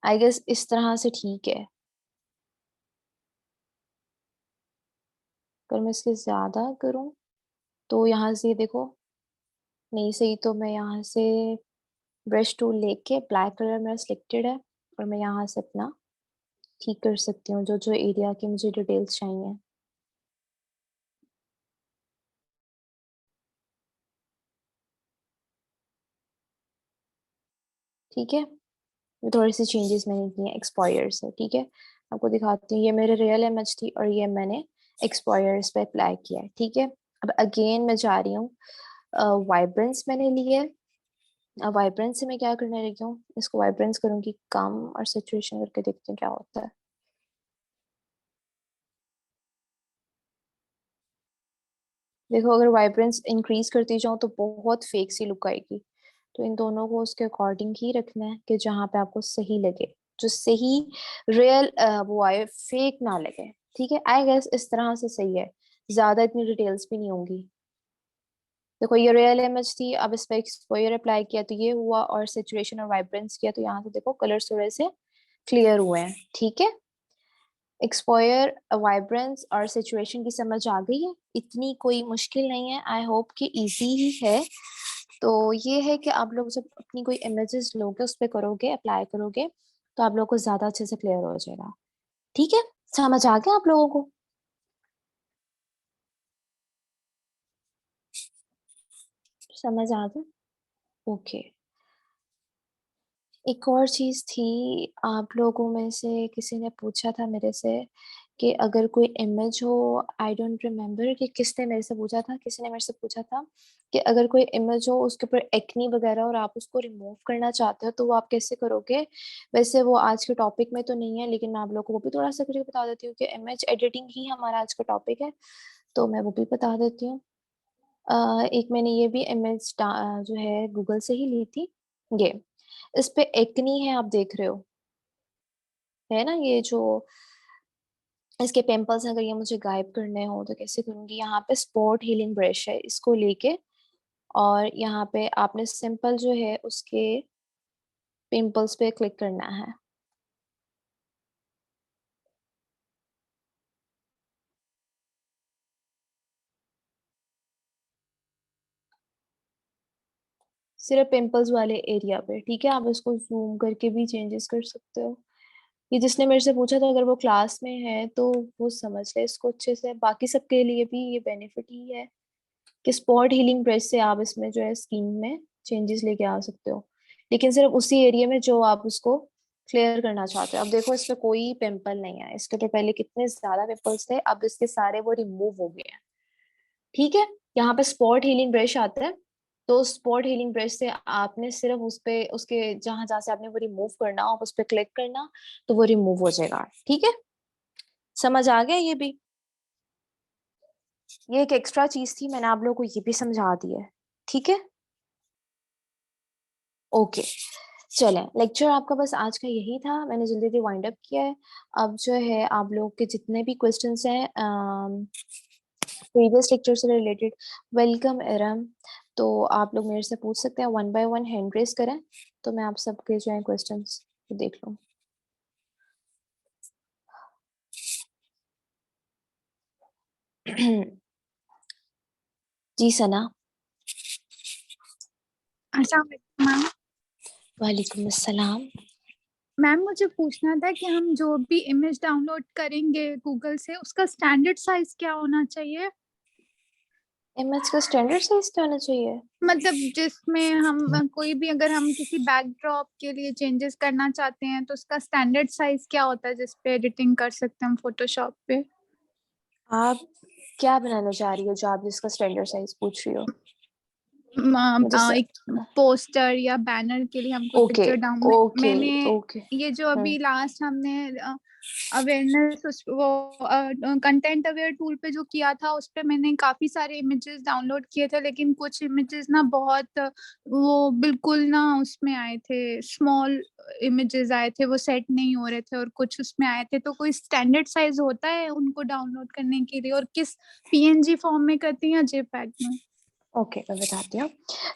आई गेस इस तरह से ठीक है। अगर मैं इसके ज्यादा करूं तो यहाँ से देखो नहीं सही, तो मैं यहाँ से ब्रश टूल लेके, ब्लैक कलर मेरा सिलेक्टेड है, और मैं यहाँ से अपना ठीक कर सकती हूँ जो जो एरिया की मुझे डिटेल्स चाहिए। ठीक है। ये थोड़ी सी चेंजेस मैंने की हैं एक्सपायर से। ठीक है। आपको दिखाती हूँ, ये मेरे रियल इमेज थी और ये मैंने एक्सपायर्स पे अप्लाई किया है। ठीक है। अब अगेन मैं जा रही हूँ, वाइब्रेंस मैंने ली है। अब वाइब्रेंस से मैं क्या करने लगी हूँ, इसको वाइब्रेंस करूंगी कम और सेचुरेशन करके देखती हूँ क्या होता है। देखो अगर वाइब्रेंस इंक्रीज करती जाऊँ तो बहुत फेक सी लुक आएगी। तो इन दोनों को उसके अकॉर्डिंग ही रखना है कि जहाँ पे आपको सही लगे, जो सही रियल वो आए, फेक ना लगे। ठीक है। आई गेस इस तरह से सही है, ज्यादा इतनी डिटेल्स भी नहीं होंगी। देखो ये रियल इमेज थी, अब इस पर एक्सपोयर अप्लाई किया तो ये हुआ, और सेचुरेशन और वाइब्रेंस किया तो यहाँ से देखो कलर्स थोड़े से क्लियर हुए हैं। ठीक है। एक्सपोयर, वाइब्रेंस और सिचुएशन की समझ आ गई है, इतनी कोई मुश्किल नहीं है। आई होप कि इजी ही है। तो ये है कि आप लोग जब अपनी कोई इमेजेस लोगे, उस पर करोगे, अप्लाई करोगे, तो आप लोगों को ज्यादा अच्छे से क्लियर हो जाएगा। ठीक है, समझ आ गया आप लोगों को? समझ आ गया? ओके। एक और चीज थी, आप लोगों में से किसी ने पूछा था मेरे से कि अगर कोई इमेज हो, आई डोंट रिमेम्बर कि किसने मेरे से पूछा था, किसी ने मेरे से पूछा था कि अगर कोई इमेज हो उसके ऊपर एक्नी वगैरह और आप उसको रिमूव करना चाहते हो तो वो आप कैसे करोगे। वैसे वो आज के टॉपिक में तो नहीं है, लेकिन मैं आप लोगों को वो भी थोड़ा सा करके बता देती हूँ कि इमेज एडिटिंग ही हमारा आज का टॉपिक है, तो मैं वो भी बता देती हूँ। एक मैंने ये भी इमेज जो है गूगल से ही ली थी। ये इस पे एक्नी है, आप देख रहे हो, है ना, ये जो इसके पिंपल्स अगर ये मुझे गायब करने हो तो कैसे करूंगी। यहाँ पे स्पॉट हीलिंग ब्रश है, इसको लेके और यहाँ पे आपने सिंपल जो है उसके पिंपल्स पे क्लिक करना है। सिर्फ पिंपल्स वाले एरिया पे, ठीक है। आप इसको जूम करके भी चेंजेस कर सकते हो। ये जिसने मेरे से पूछा था, अगर वो क्लास में है तो वो समझ ले इसको अच्छे से। बाकी सबके लिए भी ये बेनिफिट ही है कि स्पॉट हीलिंग ब्रश से आप इसमें जो है स्किन में चेंजेस लेके आ सकते हो, लेकिन सिर्फ उसी एरिया में जो आप उसको क्लियर करना चाहते हो। अब देखो इस पे कोई पिंपल नहीं है, इसके ऊपर पहले कितने ज्यादा पिंपल्स थे, अब इसके सारे वो रिमूव हो गए हैं। ठीक है, यहाँ पे स्पॉट हीलिंग ब्रश आता है, तो स्पॉट हीलिंग ब्रश से आपने सिर्फ उस पे उसके जहां जहां से आपने वो रिमूव करना, आप उस पे क्लिक करना तो वो रिमूव हो जाएगा। ठीक है, समझ आ गया ये भी? ये एक एक्स्ट्रा चीज थी, मैंने आप लोगों को ये भी समझा दी है। ठीक है, ओके। चलें, लेक्चर आपका बस आज का यही था, मैंने जल्दी जल्दी वाइंड अप किया है। अब जो है आप लोग के जितने भी क्वेश्चंस हैं प्रीवियस लेक्चर से रिलेटेड, वेलकम इरम, तो आप लोग मेरे से पूछ सकते हैं, one by one hand race करें तो मैं आप सबके जो है क्वेश्चंस देख लूँ। जी सना। अच्छा मैम, वालेकुम अस्सलाम। मैम मुझे पूछना था कि हम जो भी इमेज डाउनलोड करेंगे गूगल से उसका स्टैंडर्ड साइज क्या होना चाहिए। इमेज का स्टैंडर्ड साइज क्या होना चाहिए? मतलब जिसमें हम कोई भी अगर हम किसी बैकड्रॉप के लिए चेंजेस करना चाहते हैं तो उसका स्टैंडर्ड साइज क्या होता है जिस पे एडिटिंग कर सकते हैं हम फोटोशॉप पे। आप क्या बनाना चाह रही हो जो आप जिसका स्टैंडर्ड साइज पूछ रही हो? एक पोस्टर या बैनर के लिए हम कोई ओके पिक्चर डाउन ओके मैंने ओके। ये जो अभी लास्ट हमने अवेयरनेस वो कंटेंट अवेयर टूल पे जो किया था उस पे मैंने काफी सारे इमेजेस डाउनलोड किए थे, लेकिन कुछ इमेजेस ना बहुत वो बिल्कुल ना उसमें आए थे, स्मॉल इमेजेस आए थे, वो सेट नहीं हो रहे थे, और कुछ उसमें आए थे। तो कोई स्टैंडर्ड साइज होता है उनको डाउनलोड करने के लिए, और किस पीएनजी फॉर्म में करती हैं या जेपैग में। ओके, मैं बताती हूँ।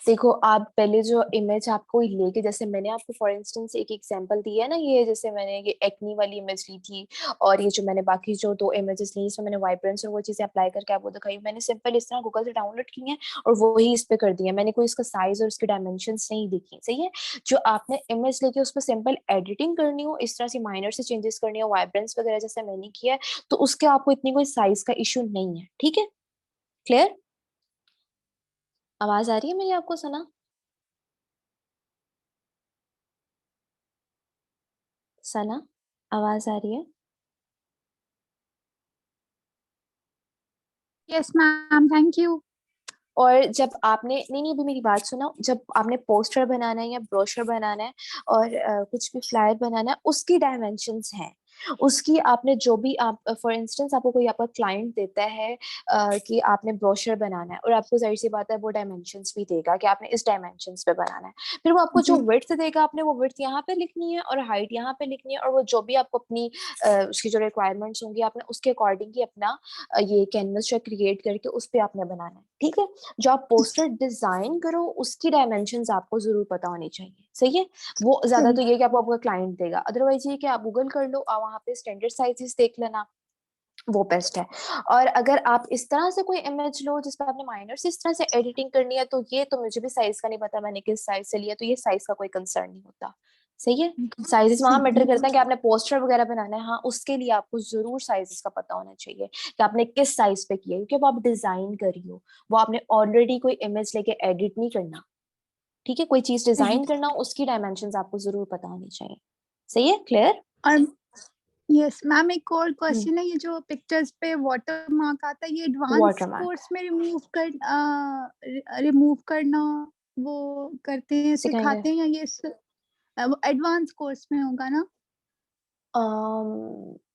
देखो आप पहले जो इमेज आपको लेके, जैसे मैंने आपको फॉर इंस्टेंस एक एग्जांपल दिया है ना, ये जैसे मैंने ये एक्नी वाली इमेज ली थी, और ये जो मैंने बाकी जो दो इमेजेस ली इसमें मैंने वाइब्रेंस और वो चीजें अप्लाई करके आपको दिखाई, मैंने सिंपल इस तरह गूगल से डाउनलोड की है और वो ही इस पे कर दिया। मैंने कोई इसका साइज और इसके डायमेंशन नहीं देखी, सही है। जो आपने इमेज लेके उस पर सिंपल एडिटिंग करनी हो, इस तरह से माइनर से चेंजेस करनी हो, वाइब्रेंस वगैरह जैसे मैंने किया है, तो उसके आपको इतनी कोई साइज का इशू नहीं है। ठीक है, क्लियर? आवाज आ रही है मेरी आपको सना? सना, आवाज आ रही है? Yes ma'am, thank you. और जब आपने, नहीं नहीं अभी मेरी बात सुनो, जब आपने पोस्टर बनाना है या ब्रोशर बनाना है और कुछ भी फ्लायर बनाना है, उसकी डायमेंशंस हैं, उसकी आपने जो भी आप फॉर इंस्टेंस आपको कोई आपका क्लाइंट देता है कि आपने ब्रोशर बनाना है, और आपको जाहिर सी बात है वो डायमेंशंस भी देगा कि आपने इस डायमेंशंस पे बनाना है। फिर वो आपको जो जी विड्थ देगा, आपने वो विड्थ यहाँ पे लिखनी है और हाइट यहाँ पे लिखनी है, और वो जो भी आपको अपनी उसकी जो रिक्वायरमेंट्स होंगी आपने उसके अकॉर्डिंग ही अपना ये कैनवस जो क्रिएट करके उस पे आपने बनाना है। ठीक है, जो आप पोस्टर डिजाइन करो उसकी डायमेंशंस आपको जरूर पता होनी चाहिए, सही है। वो ज्यादा तो ये कि आपको आपका क्लाइंट देगा, अदरवाइज ये कि आप गूगल कर लो और वहां पे स्टैंडर्ड साइजेस देख लेना, वो बेस्ट है। और अगर आप इस तरह से कोई इमेज लो जिस पर आपने माइनर से इस तरह से एडिटिंग करनी है, तो ये तो मुझे भी साइज का नहीं पता मैंने किस साइज से लिया, तो ये साइज का कोई कंसर्न नहीं होता। सही है। साइजेस वहां सही मैटर है। करते हैं कि आपने पोस्टर वगैरह बनाना है, हाँ उसके लिए आपको जरूर साइजेस का पता होना चाहिए कि आपने किस साइज पे किया है, क्योंकि वो आप डिजाइन कर रही हो, वो आपने ऑलरेडी कोई इमेज लेके एडिट नहीं करना। ठीक है, कोई चीज सही। डिजाइन करना, उसकी डायमेंशंस आपको जरूर पता होनी चाहिए। सही है, क्लियर। और यस मैम, एक और हम्म, क्वेश्चन है, ये जो पिक्चर्स पे वाटर मार्क आता है, ये एडवांस वाटरमार्क कोर्स में रिमूव करना वो करते हैं, सिखाएंगे। सिखाते हैं, या ये एडवांस कोर्स में होगा ना?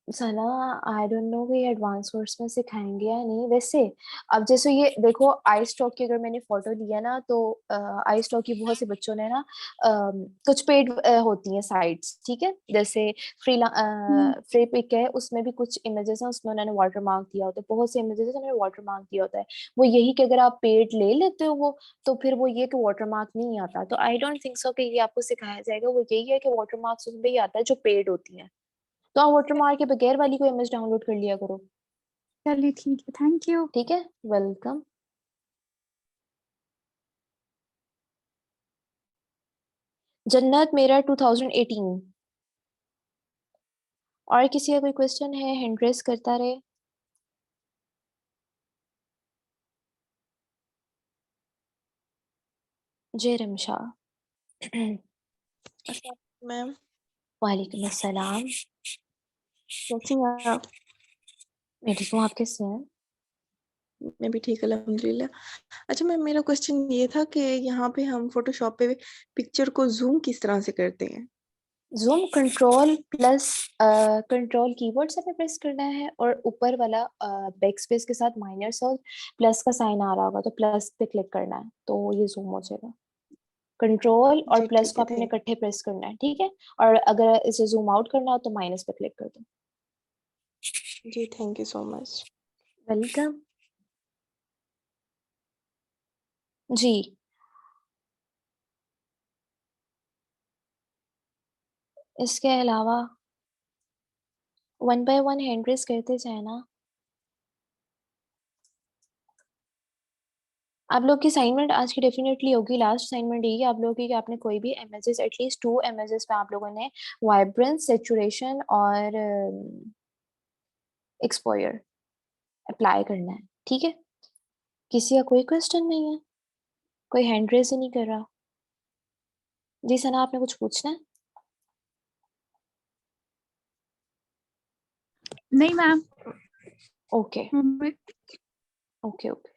सना, आई डोंट नो कि एडवांस कोर्स में सिखाएंगे या नहीं वैसे। अब जैसे ये देखो, आई स्टॉक की अगर मैंने फोटो लिया ना, तो आई स्टॉक की बहुत से बच्चों ने ना कुछ पेड होती हैं साइट्स, ठीक है, जैसे हम्म, फ्री पिक है, उसमें भी कुछ इमेजेस हैं, उसमें उन्होंने वाटर मार्क दिया होता है, बहुत से इमेजेस उन्होंने वाटर मार्क दिया होता है। वो यही कि अगर आप पेड ले लेते हो वो, तो फिर वो ये कि वाटर मार्क नहीं आता, तो आई डोंट थिंक सो कि ये आपको सिखाया जाएगा। वो यही है कि वाटर मार्क्स उसमें ही आता है जो पेड होती है, तो आप वाटरमार्क के बगैर वाली कोई इमेज डाउनलोड कर लिया करो। चलिए ठीक है, थैंक यू। ठीक है, वेलकम। जन्नत मेरा 2018। और किसी का कोई क्वेश्चन है, हैंड रेस करता रहे। जय रमशा। मैम, वालेकुम अस्सलाम। कैसी हैं आप? मैं ठीक हूँ, आप कैसे हैं? मैं भी ठीक, अल्हम्दुलिल्लाह। अच्छा मैम, मेरा क्वेश्चन ये था कि यहाँ पे हम फोटोशॉप पे पिक्चर को जूम किस तरह से करते हैं? Zoom control plus control keyboard से प्रेस करना है, और ऊपर वाला बैक स्पेस के साथ माइनस और प्लस का साइन आ रहा होगा, तो प्लस पे क्लिक करना है, तो ये जूम हो जाएगा। कंट्रोल और जी प्लस ठीक को है, आपने थैंक इकट्ठे प्रेस करना है, ठीक है। और अगर इसे जूम आउट करना हो तो माइनस पे क्लिक कर दो। जी, thank you so much. Welcome. जी। इसके अलावा one by one hand raise करते जाए ना। आप लोग की असाइनमेंट आज की डेफिनेटली होगी, लास्ट असाइनमेंट यही है आप लोगों की कि आपने कोई भी इमेजेस, एटलीस्ट 2 इमेजेस पे आप लोगों ने वाइब्रेंस, सेचुरेशन और एक्सपोयर अप्लाई करना है, ठीक है। किसी का कोई क्वेश्चन नहीं है, कोई हैंड रेस ही नहीं कर रहा। जी सना, आपने कुछ पूछना है? नहीं मैम। Okay okay okay.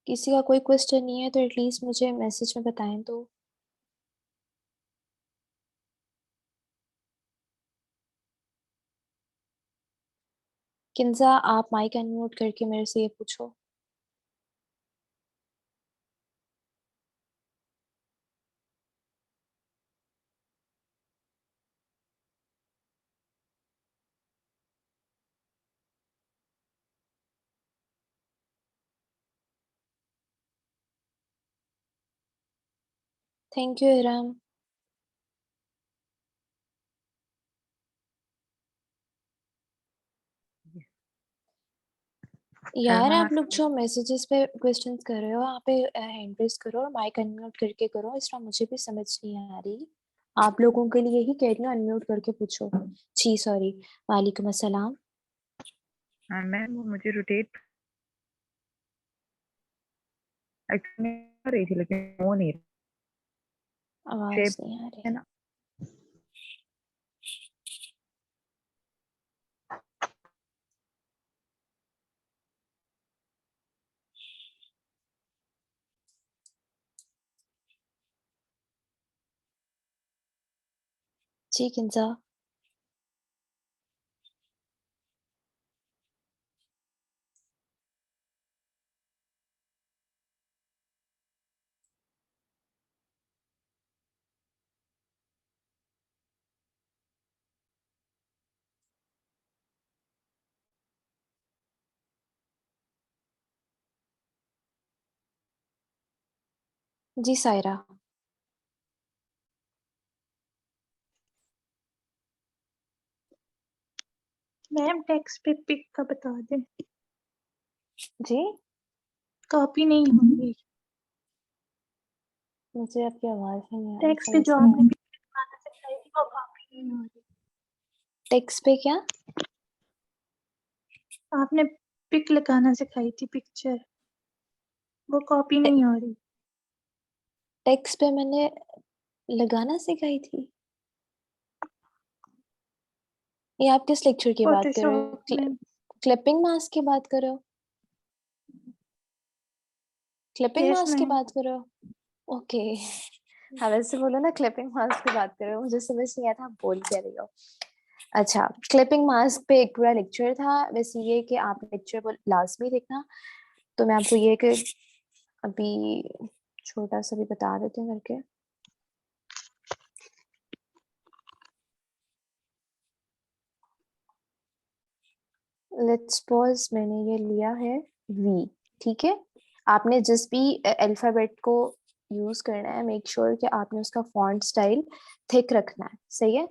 किसी का कोई क्वेश्चन नहीं है तो एटलीस्ट मुझे मैसेज में बताएं तो। किंजा, आप माइक अनम्यूट करके मेरे से ये पूछो। Thank you Iram. यार मैम आप लोग जो मैसेजेस पे क्वेश्चंस कर रहे हो, वहाँ पे हैंड रेस करो और माइक अनम्यूट करके करो, इस तरह मुझे भी समझ नहीं आ रही। आप लोगों के लिए ही कह रही हूँ, अनम्यूट करके पूछो। जी सॉरी। वालेकुम अस्सलाम। मैम वो मुझे रोटेट कर रही थी लेकिन वो नहीं आवाज शेप नहीं आ रही। है ना। जी किंजा। जी सायरा। मैम टेक्स्ट पे पिक का बता दें। जी कॉपी नहीं होगी। मुझे आपकी आवाज नहीं आ रही, टेक्स्ट पे समझ जो नहीं आपने बनाना सिखाई थी वो कॉपी नहीं हो रही। टेक्स्ट पे क्या? आपने पिक लगाना सिखाई थी, पिक्चर, वो कॉपी नहीं हो रही। टेक्स्ट पे मैंने लगाना सिखाई थी। ये आप किस लेक्चर की बात कर रहे हो? फोटोशॉप में। क्लिपिंग मास्क की बात कर रहे हो? क्लिपिंग यस मास्क की मैम। बात कर रहे हो? ओके। हाँ वैसे बोलो ना क्लिपिंग मास्क की बात कर रहे हो, मुझे समझ नहीं आया था आप बोल क्या रही हो। अच्छा, क्लिपिंग मास्क पे एक पूरा लेक्चर था। वैसे ये कि आप लेक्चर को लास्ट में देखना। तो मैं आपको ये कि अभी छोटा सा भी बता देती हूँ करके। लेट्स सपोज मैंने ये लिया है वी, ठीक है। आपने जिस भी अल्फाबेट को यूज करना है, मेक श्योर कि आपने उसका फॉन्ट स्टाइल थिक रखना है, सही है।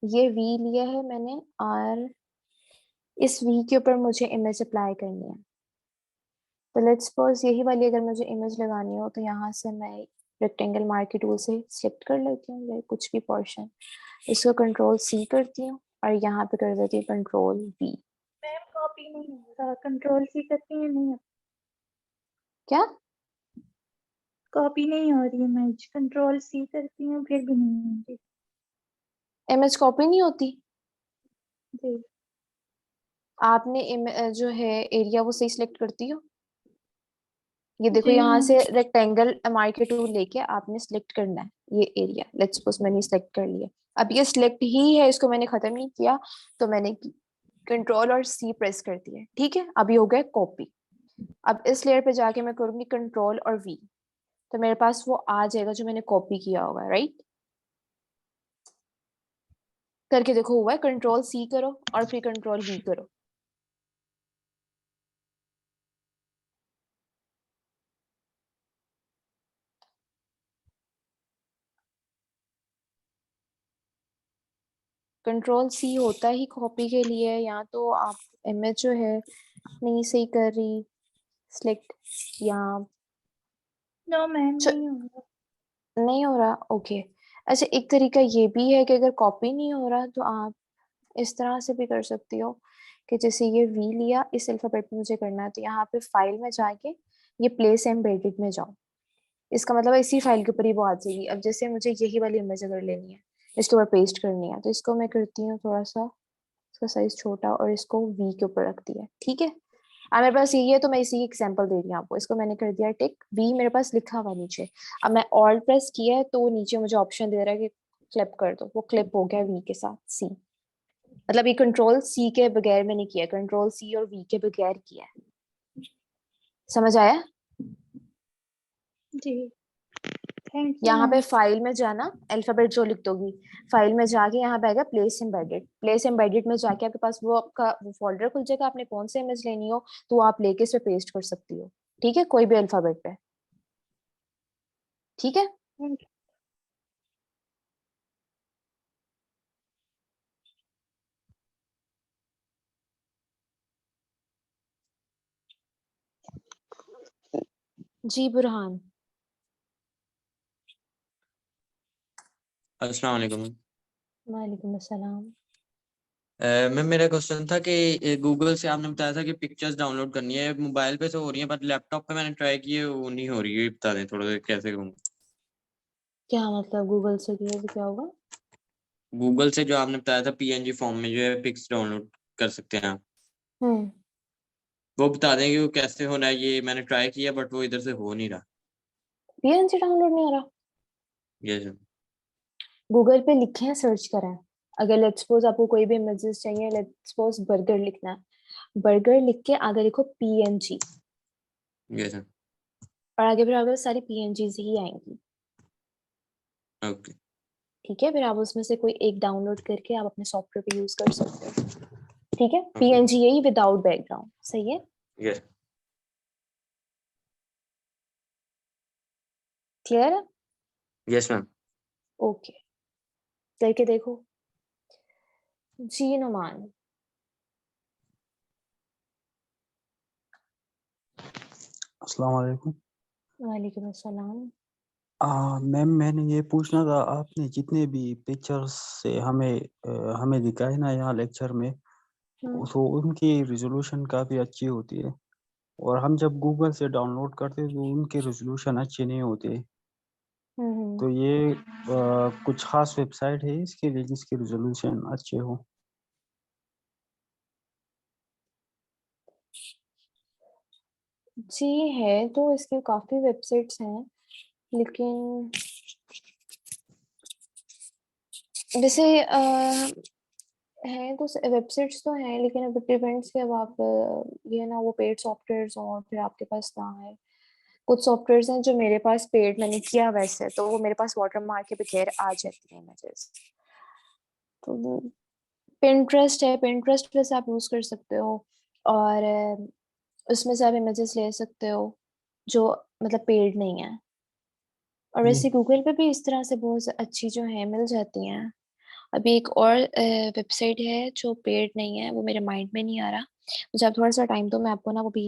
ये वी लिया है मैंने और इस वी के ऊपर मुझे इमेज अप्लाई करनी है। तो लेट्स सपोज यही वाली अगर मुझे इमेज लगानी हो तो यहाँ से मैं रेक्टेंगल मार्कर टूल से सिलेक्ट कर लेती हूँ या कुछ भी पोर्शन, इसको कंट्रोल सी करती हूँ और यहाँ पे कर देती हूँ कंट्रोल वी। मैम कॉपी नहीं हो रहा, कंट्रोल सी करती है नहीं, क्या? कॉपी नहीं हो रही इमेज, कंट्रोल सी करती हूँ फिर भी नहीं हो रही। इमेज कॉपी नहीं होती? जी। आपने जो है एरिया वो सही सिलेक्ट करती हो? ये देखो जी यहाँ मैम। से रेक्टेंगल मार्कर टूल लेके आपने सिलेक्ट करना है ये एरिया। लेट्स सपोज मैंने सिलेक्ट कर लिया, अब ये सिलेक्ट ही है, इसको मैंने खत्म नहीं किया, तो मैंने कंट्रोल और सी प्रेस कर दिया, ठीक है। अभी हो गया कॉपी। अब इस लेयर पे जाके मैं करूंगी कंट्रोल और वी, तो मेरे पास वो आ जाएगा जो मैंने कॉपी किया होगा, राइट। करके देखो, हुआ है। कंट्रोल सी करो और फिर कंट्रोल वी करो। कंट्रोल सी होता ही कॉपी के लिए, या तो आप इमेज जो है नहीं सही कर रही सिलेक्ट, या नो मैम नहीं हो रहा। नहीं हो रहा, ओके। अच्छा, एक तरीका ये भी है कि अगर कॉपी नहीं हो रहा तो आप इस तरह से भी कर सकती हो कि जैसे ये वी लिया, इस अल्फाबेट पे मुझे करना है, तो यहाँ पे फाइल में जाके ये प्लेस एम्बेडेड में जाओ। इसका मतलब है इसी फाइल के ऊपर ही वो आ जाएगी। अब जैसे मुझे यही वाली इमेज अगर लेनी है, इसके ऊपर पेस्ट करनी है, तो इसको मैं करती हूँ थोड़ा सा इसका साइज छोटा और इसको वी के ऊपर रख दिया, ठीक है। अब मेरे पास यही है तो मैं इसी की एग्जांपल दे रही हूँ आपको। इसको मैंने कर दिया टिक, वी मेरे पास लिखा हुआ नीचे। अब मैं ऑल्ट प्रेस किया है तो वो नीचे मुझे ऑप्शन दे रहा है कि क्लिप कर दो, वो क्लिप हो गया वी के साथ सी। मतलब ये कंट्रोल सी के बगैर मैंने किया, कंट्रोल सी और वी के बगैर किया है। समझ आया? जी थैंक यू यहाँ मैम। पे फाइल में जाना, अल्फाबेट जो लिख दोगी, फाइल में जाके यहाँ पे आएगा प्लेस एम्बेडेड। प्लेस एम्बेडेड में जाके आपके पास वो आपका वो फोल्डर खुल जाएगा, आपने कौन से इमेज लेनी हो तो आप लेके इस पे पेस्ट कर सकती हो, ठीक है, कोई भी अल्फाबेट पे, ठीक है। थैंक जी बुरहान। अस्सलाम वालेकुम। वालेकुम अस्सलाम। मैम मेरा क्वेश्चन था कि गूगल से आपने बताया था कि पिक्चर्स डाउनलोड करनी है, मोबाइल पे तो हो रही है बट लैपटॉप पे मैंने ट्राई की है वो नहीं हो रही है, ये बता दें थोड़ा सा कैसे करूँ। क्या मतलब गूगल से किया तो क्या होगा? गूगल से जो आपने बताया था पीएनजी फॉर्म में जो है पिक्स डाउनलोड कर सकते हैं आप, हम्म। वो बता दें कि वो कैसे होना है। ये मैंने ट्राई किया बट वो इधर से हो नहीं रहा। पीएनजी डाउनलोड नहीं हो रहा? ये सर। गूगल पे लिखे हैं, सर्च करें। अगर लेट्स सपोज आपको कोई भी इमेजेस चाहिए, लेट्स सपोज बर्गर लिखना है, बर्गर लिख के आगे लिखो पीएनजी, ये सर। और आगे फिर आगे सारी पीएनजीज ही आएंगी, ओके। ठीक है। फिर आप उसमें से कोई एक डाउनलोड करके आप अपने सॉफ्टवेयर पे यूज कर सकते हो, ठीक है। ओके। पीएनजी यही विदाउट बैकग्राउंड, सही है, यस। क्लियर है? Yes ma'am. ओके, करके देखो। जी नुमान। अस्सलाम वालेकुम। वालेकुम अस्सलाम। मैम मैंने ये पूछना था, आपने जितने भी पिक्चर्स से हमें दिखाए ना यहाँ लेक्चर में, तो उनकी रिजोल्यूशन काफ़ी अच्छी होती है, और हम जब गूगल से डाउनलोड करते हैं तो उनके रिजोल्यूशन अच्छे नहीं होते। तो ये कुछ खास वेबसाइट है इसके लिए जिसके रिजोल्यूशन अच्छे हो? जी है, तो इसके काफी वेबसाइट्स हैं, लेकिन वैसे हैं तो वेबसाइट्स तो हैं, लेकिन अब डिपेंड्स कि अब आप ये ना वो पेड सॉफ्टवेयर्स हो और फिर आपके पास ना है। कुछ सॉफ्टवेयर्स हैं जो मेरे पास पेड मैंने किया वैसे तो वो मेरे पास वाटरमार्क के बगैर आ जाती है इमेजेस। तो पिंटरेस्ट है, पिंटरेस्ट वैसे आप यूज कर सकते हो, और उसमें से आप इमेजेस ले सकते हो जो मतलब पेड नहीं है। और जी वैसे गूगल पे भी इस तरह से बहुत अच्छी जो है मिल जाती हैं। अभी एक और वेबसाइट है जो पेड नहीं है, वो मेरे माइंड में नहीं आ रहा। मुझे आप थोड़ा सा टाइम दो, मैं आपको ना वो भी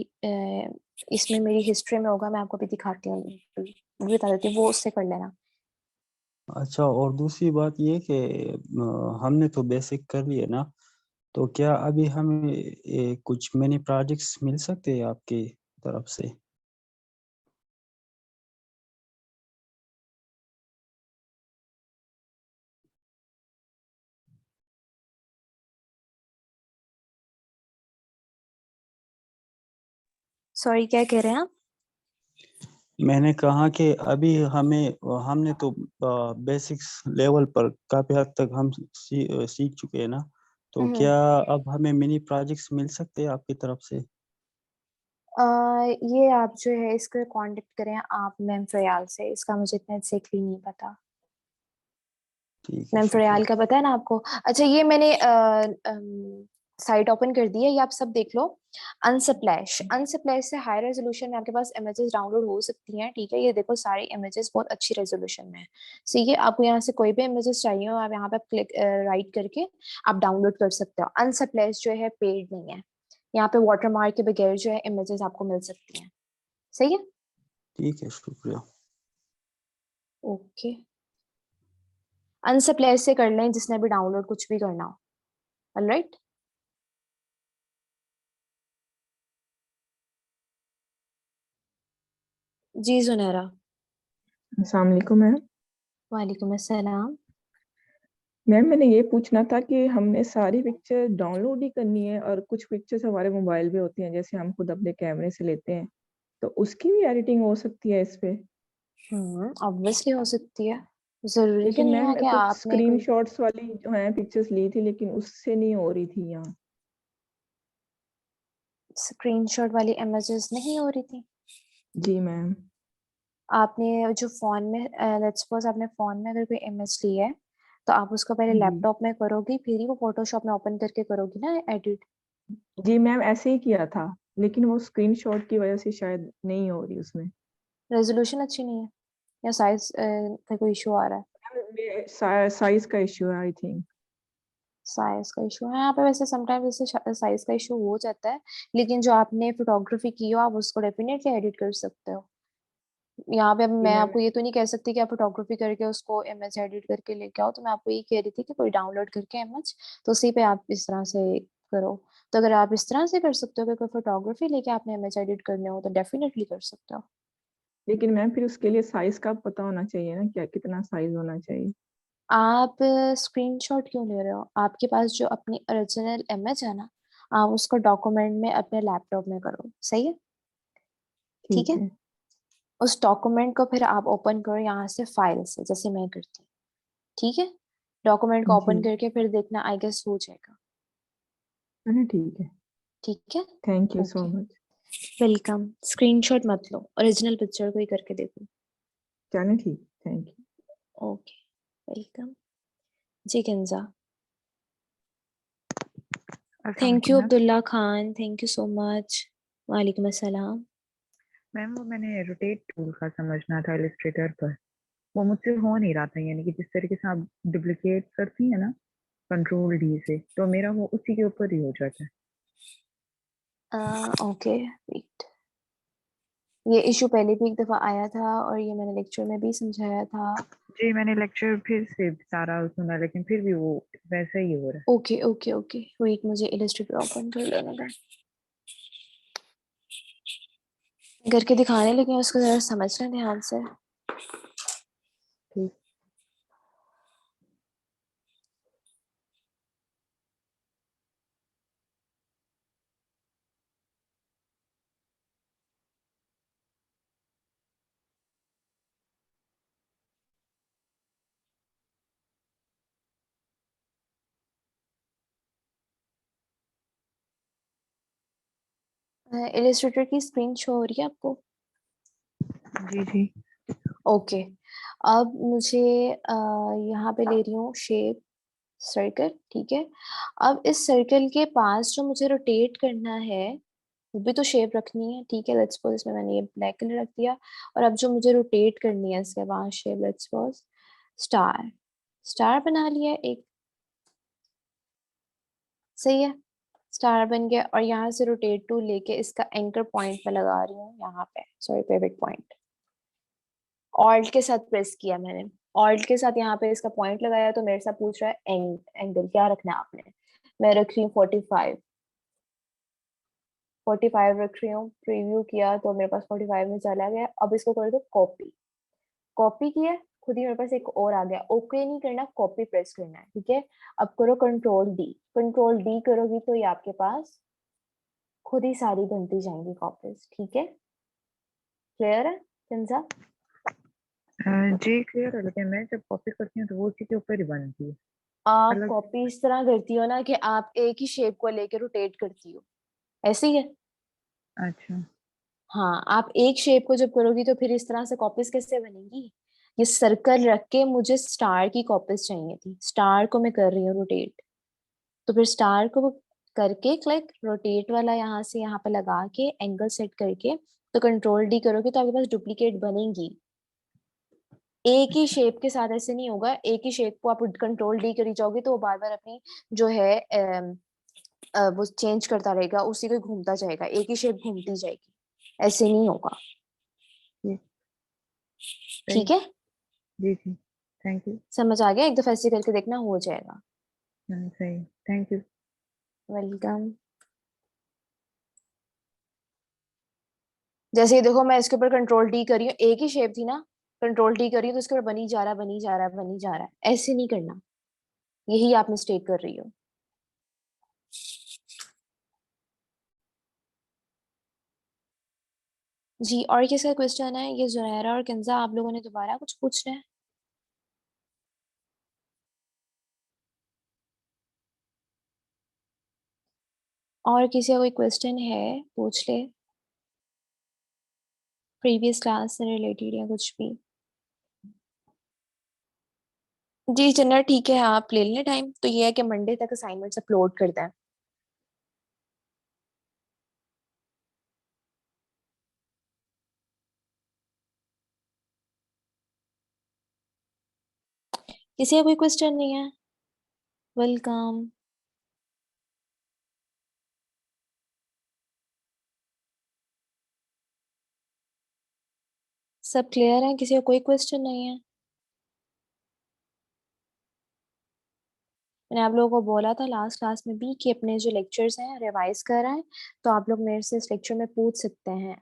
इसमें मेरी हिस्ट्री में होगा, मैं आपको भी दिखाती हूँ, वो भी बता देती हूँ, वो उससे कर लेना। अच्छा, और दूसरी बात ये कि हमने तो बेसिक कर लिए ना, तो क्या अभी हमें कुछ मिनी प्रोजेक्ट्स मिल सकते हैं आपकी तरफ से? सॉरी, क्या कह रहे हैं आप? मैंने कहा कि अभी हमने तो बेसिक्स लेवल पर काफी हद तक हम सीख चुके हैं ना, तो क्या अब हमें मिनी प्रोजेक्ट्स मिल सकते हैं आपकी तरफ से? अ, ये आप जो है इसको कांटेक्ट करें आप मैम फरियाल से, इसका मुझे इतना एग्जैक्टली नहीं पता। ठीक है, मैम फरियाल शुक्रिया। का पता है ना आपको? अच्छा, ये मैंने साइट ओपन कर दी है, ये आप सब देख लो। अनसप्लैश, अनसप्लैश से हाई रेजोल्यूशन में आपके पास इमेजेस डाउनलोड हो सकती हैं, ठीक है। ये देखो सारी इमेजेस बहुत अच्छी रेजोल्यूशन में है। ठीक है, आपको यहाँ से कोई भी इमेजेस चाहिए हो, आप यहाँ पे क्लिक राइट करके आप डाउनलोड कर सकते हो। अनसप्लैश जो है पेड नहीं है, यहाँ पे वाटरमार्क के बगैर जो है इमेजेस आपको मिल सकती हैं। सही है, ठीक है, शुक्रिया। ओके। अनसप्लैश से कर लें जिसने भी डाउनलोड कुछ भी करना हो। ऑलराइट, जी सुनहरा। अस्सलाम वालेकुम मैम। वालेकुम अस्सलाम। मैम मैंने ये पूछना था कि हमने सारी पिक्चर डाउनलोड ही करनी है और कुछ पिक्चर्स हमारे मोबाइल पे होती हैं, जैसे हम खुद अपने कैमरे से लेते हैं, तो उसकी भी एडिटिंग हो सकती है इस पे? ऑब्वियसली हो सकती है, जरूरी तो लेकिन नहीं मैम है मैं कि कुछ आपने कोई स्क्रीनशॉट्स वाली जो है पिक्चर्स ली थी, लेकिन उससे नहीं हो रही थी यहाँ। स्क्रीनशॉट वाली इमेजेस नहीं हो रही थी। जी मैम। आपने जो फोन में लेट्स सपोज आपने फोन में अगर कोई इमेज ली है, तो आप उसको पहले जी लैपटॉप में करोगी, फिर ही वो फोटोशॉप में ओपन करके करोगी ना एडिट। जी मैम, ऐसे ही किया था, लेकिन वो स्क्रीनशॉट की वजह से शायद नहीं हो रही उसमें। रेजोल्यूशन अच्छी नहीं है या साइज का कोई इशू आ रहा है? साइज का इश्यू है आई थिंक। साइज का इशू है यहाँ पे, वैसे समटाइम्स जैसे साइज का इशू हो जाता है, लेकिन जो आपने फोटोग्राफी की हो आप उसको डेफिनेटली एडिट कर सकते हो। यहाँ पे अब जी मैं मैम। आपको ये तो नहीं कह सकती कि आप फोटोग्राफी करके उसको इमेज एडिट करके लेके आओ, तो मैं आपको ये कह रही थी कि कोई डाउनलोड करके इमेज, तो उसी पे आप इस तरह से करो। तो अगर आप इस तरह से कर सकते हो कि कोई फोटोग्राफी लेके आपने इमेज एडिट करने हो, तो डेफिनेटली कर सकते हो। लेकिन मैम फिर उसके लिए साइज का पता होना चाहिए ना, क्या कितना साइज होना चाहिए? आप स्क्रीनशॉट क्यों ले रहे हो? आपके पास जो अपनी ओरिजिनल इमेज है ना, आप उसको डॉक्यूमेंट में अपने लैपटॉप में करो, सही है, ठीक ठीक है। है। उस डॉक्यूमेंट को फिर आप ओपन करो यहाँ से फाइल से, जैसे मैं करती हूँ, ठीक है। डॉक्यूमेंट को जी। ओपन करके फिर देखना, आई गेस हो जाएगा, अरे ठीक है। ठीक है। Thank you so okay, much. Welcome. Screenshot मत लो, ओरिजिनल पिक्चर को ही करके देखो। चलिए ठीक, थैंक यू। ओके, वेलकम जी किंजा। अस्सलाम थैंक वालेकुम you ma'am. Abdullah Khan, thank you so much. वालेकुम अस्सलाम। मैम वो मैंने रोटेट टूल का समझना था इलस्ट्रेटर पर, वो मुझसे हो नहीं रहा था, यानी कि जिस तरीके से आप डुप्लीकेट करती है ना कंट्रोल डी से, तो मेरा वो उसी के ऊपर ही हो जाता है। ओके, वेट, ये इशू पहले भी एक दफा आया था और ये मैंने लेक्चर में भी समझाया था। जी मैंने लेक्चर फिर से सारा सुना लेकिन फिर भी वो वैसा ही हो रहा है। ओके ओके ओके, वेट मुझे इलस्ट्रेटर ओपन कर लेने दें, करके दिखाने लेकिन उसको जरा समझना ध्यान से। ठीक। इलस्ट्रेटर की स्क्रीन शो हो रही है आपको? जी जी। ओके, अब मुझे यहाँ पे ले रही हूँ शेप सर्कल, ठीक है। अब इस सर्कल के पास जो मुझे रोटेट करना है वो भी तो शेप रखनी है, ठीक है। लेट्स सपोज इसमें मैंने ये ब्लैक कलर रख दिया और अब जो मुझे रोटेट करनी है इसके पास shape, let's suppose star, star बना लिया एक, सही है। स्टार बन गया और यहाँ से रोटेट टूल लेके इसका एंकर पॉइंट पे लगा रही हूँ, यहाँ पे सॉरी पिवट पॉइंट। ऑल्ट के साथ प्रेस किया मैंने, ऑल्ट के साथ यहाँ पे इसका पॉइंट लगाया तो मेरे साथ पूछ रहा है एंगल क्या रखना है आपने। मैं रख रही हूँ 45, 45 रख रही हूँ। प्रीव्यू किया तो मेरे पास 45 में चला गया। अब इसको कर दो कॉपी, कॉपी किया खुद ही मेरे पास एक और आ गया। ओके नहीं करना, कॉपी प्रेस करना है, ठीक है। अब करो कंट्रोल डी, कंट्रोल डी करोगी तो ये आपके पास खुद ही सारी बनती जाएंगी कॉपीज, ठीक है। क्लियर है कंजा? जी क्लियर है, लेकिन मैं जब कॉपी करती हूँ तो वो उसी के ऊपर ही बनती है। आप अलग। कॉपी इस तरह करती हो ना कि आप एक ही शेप को लेके रोटेट करती हो, ऐसे ही है। अच्छा। हाँ, आप एक शेप को जब करोगी तो फिर इस तरह से कॉपीज कैसे बनेंगी। ये सर्कल रख के मुझे स्टार की कॉपीज चाहिए थी, स्टार को मैं कर रही हूँ रोटेट, तो फिर स्टार को करके क्लिक रोटेट वाला यहाँ से यहाँ पे लगा के एंगल सेट करके तो कंट्रोल डी करोगे तो आपके पास डुप्लीकेट बनेंगी। एक ही शेप के साथ ऐसे नहीं होगा, एक ही शेप को आप कंट्रोल डी करी जाओगे तो वो बार बार अपनी जो है वो चेंज करता रहेगा, उसी को घूमता जाएगा, एक ही शेप घूमती जाएगी, ऐसे नहीं होगा, सही। ठीक है। जी जी थैंक यू। समझ आ गया? एक दफा ऐसे करके देखना, हो जाएगा। सही, थैंक यू। वेलकम। जैसे ही देखो मैं इसके ऊपर कंट्रोल डी करी हूँ, एक ही शेप थी ना, कंट्रोल डी करी हूँ तो इसके ऊपर बनी जा रहा है, बनी जा रहा है, बनी जा रहा है, ऐसे नहीं करना, यही आप मिस्टेक कर रही हो। जी, और किसका क्वेश्चन है? ये जुनैरा और कंजा, आप लोगों ने दोबारा कुछ पूछना है? और किसी का कोई क्वेश्चन है पूछ ले, प्रीवियस क्लास से रिलेटेड या कुछ भी। जी चन्ना ठीक है, आप ले लें टाइम, तो ये है कि मंडे तक असाइनमेंट्स अपलोड कर दें। किसी का कोई क्वेश्चन नहीं है? वेलकम। सब क्लियर है? किसी का कोई क्वेश्चन नहीं है? मैंने आप लोगों को बोला था लास्ट क्लास में भी कि अपने जो लेक्चर्स हैं रिवाइज कर रहे हैं, तो आप लोग मेरे से इस लेक्चर में पूछ सकते हैं।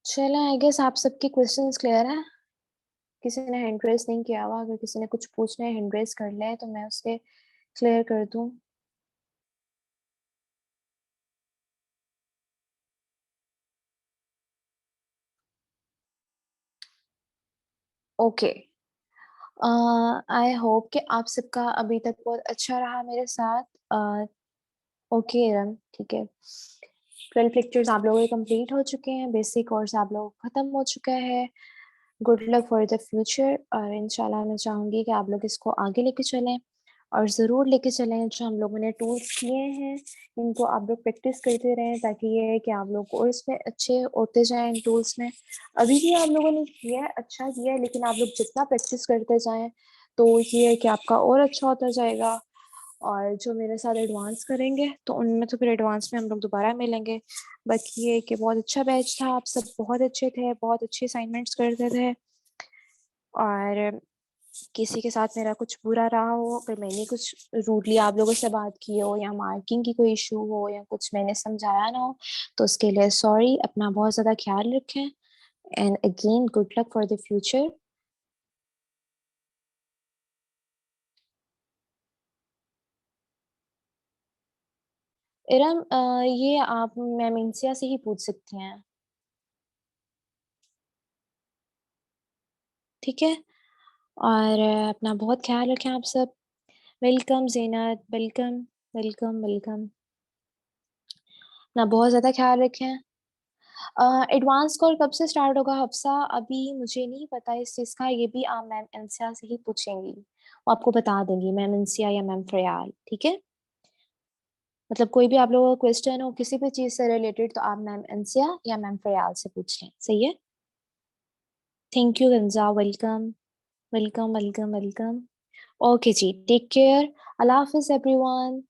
चलो आई गेस आप सबके क्वेश्चंस क्लियर है। किसी ने हैंड रेस नहीं किया हुआ, अगर किसी ने कुछ पूछना है हैंड रेस कर ले तो मैं उसके क्लियर कर दूं। ओके, आई होप कि आप सबका अभी तक बहुत अच्छा रहा मेरे साथ। ओके रम, ठीक है। 12 लेक्चर्स आप लोगों के कंप्लीट हो चुके हैं, बेसिक कोर्स आप लोगों का खत्म हो चुका है। Good luck for the future, और इंशाल्लाह मैं चाहूँगी कि आप लोग इसको आगे लेके चलें, और ज़रूर लेके चलें जो हम लोगों ने टूल्स किए हैं इनको आप लोग प्रैक्टिस करते रहें, ताकि ये है कि आप लोग कोर्स में अच्छे होते जाएं इन टूल्स में। अभी भी आप लोगों ने किया है, अच्छा किया है, लेकिन आप लोग जितना प्रैक्टिस करते जाएं तो ये है कि आपका और अच्छा होता जाएगा। और जो मेरे साथ एडवांस करेंगे तो उनमें तो फिर एडवांस में हम लोग दोबारा मिलेंगे। बाकी ये कि बहुत अच्छा बैच था, आप सब बहुत अच्छे थे, बहुत अच्छे असाइनमेंट्स करते थे, और किसी के साथ मेरा कुछ बुरा रहा हो, अगर मैंने कुछ रूडली आप लोगों से बात की हो, या मार्किंग की कोई इशू हो, या कुछ मैंने समझाया ना हो, तो उसके लिए सॉरी। अपना बहुत ज़्यादा ख्याल रखें, and again good luck for the future. Iram, ये आप मैम इंसिया से ही पूछ सकती हैं, ठीक है? और अपना बहुत ख्याल रखें आप सब। वेलकम ज़ीनत, वेलकम, वेलकम, वेलकम। अपना बहुत ज़्यादा ख्याल रखें। एडवांस कॉल कब से स्टार्ट होगा हफ्सा? अभी मुझे नहीं पता इस चीज़ का, ये भी आप मैम इंसिया से ही पूछेंगी, वो आपको बता देंगी, मैम इंसिया या मैम फ़रियाल, ठीक है? मतलब कोई भी आप लोगों का क्वेश्चन हो किसी भी चीज़ से रिलेटेड, तो आप मैम इंसिया या मैम फ़रियाल से पूछ लें, सही है? थैंक यू गंजा, welcome, welcome, welcome, welcome. Okay जी, टेक केयर, अल्लाह हाफ़िज़ एवरीवन।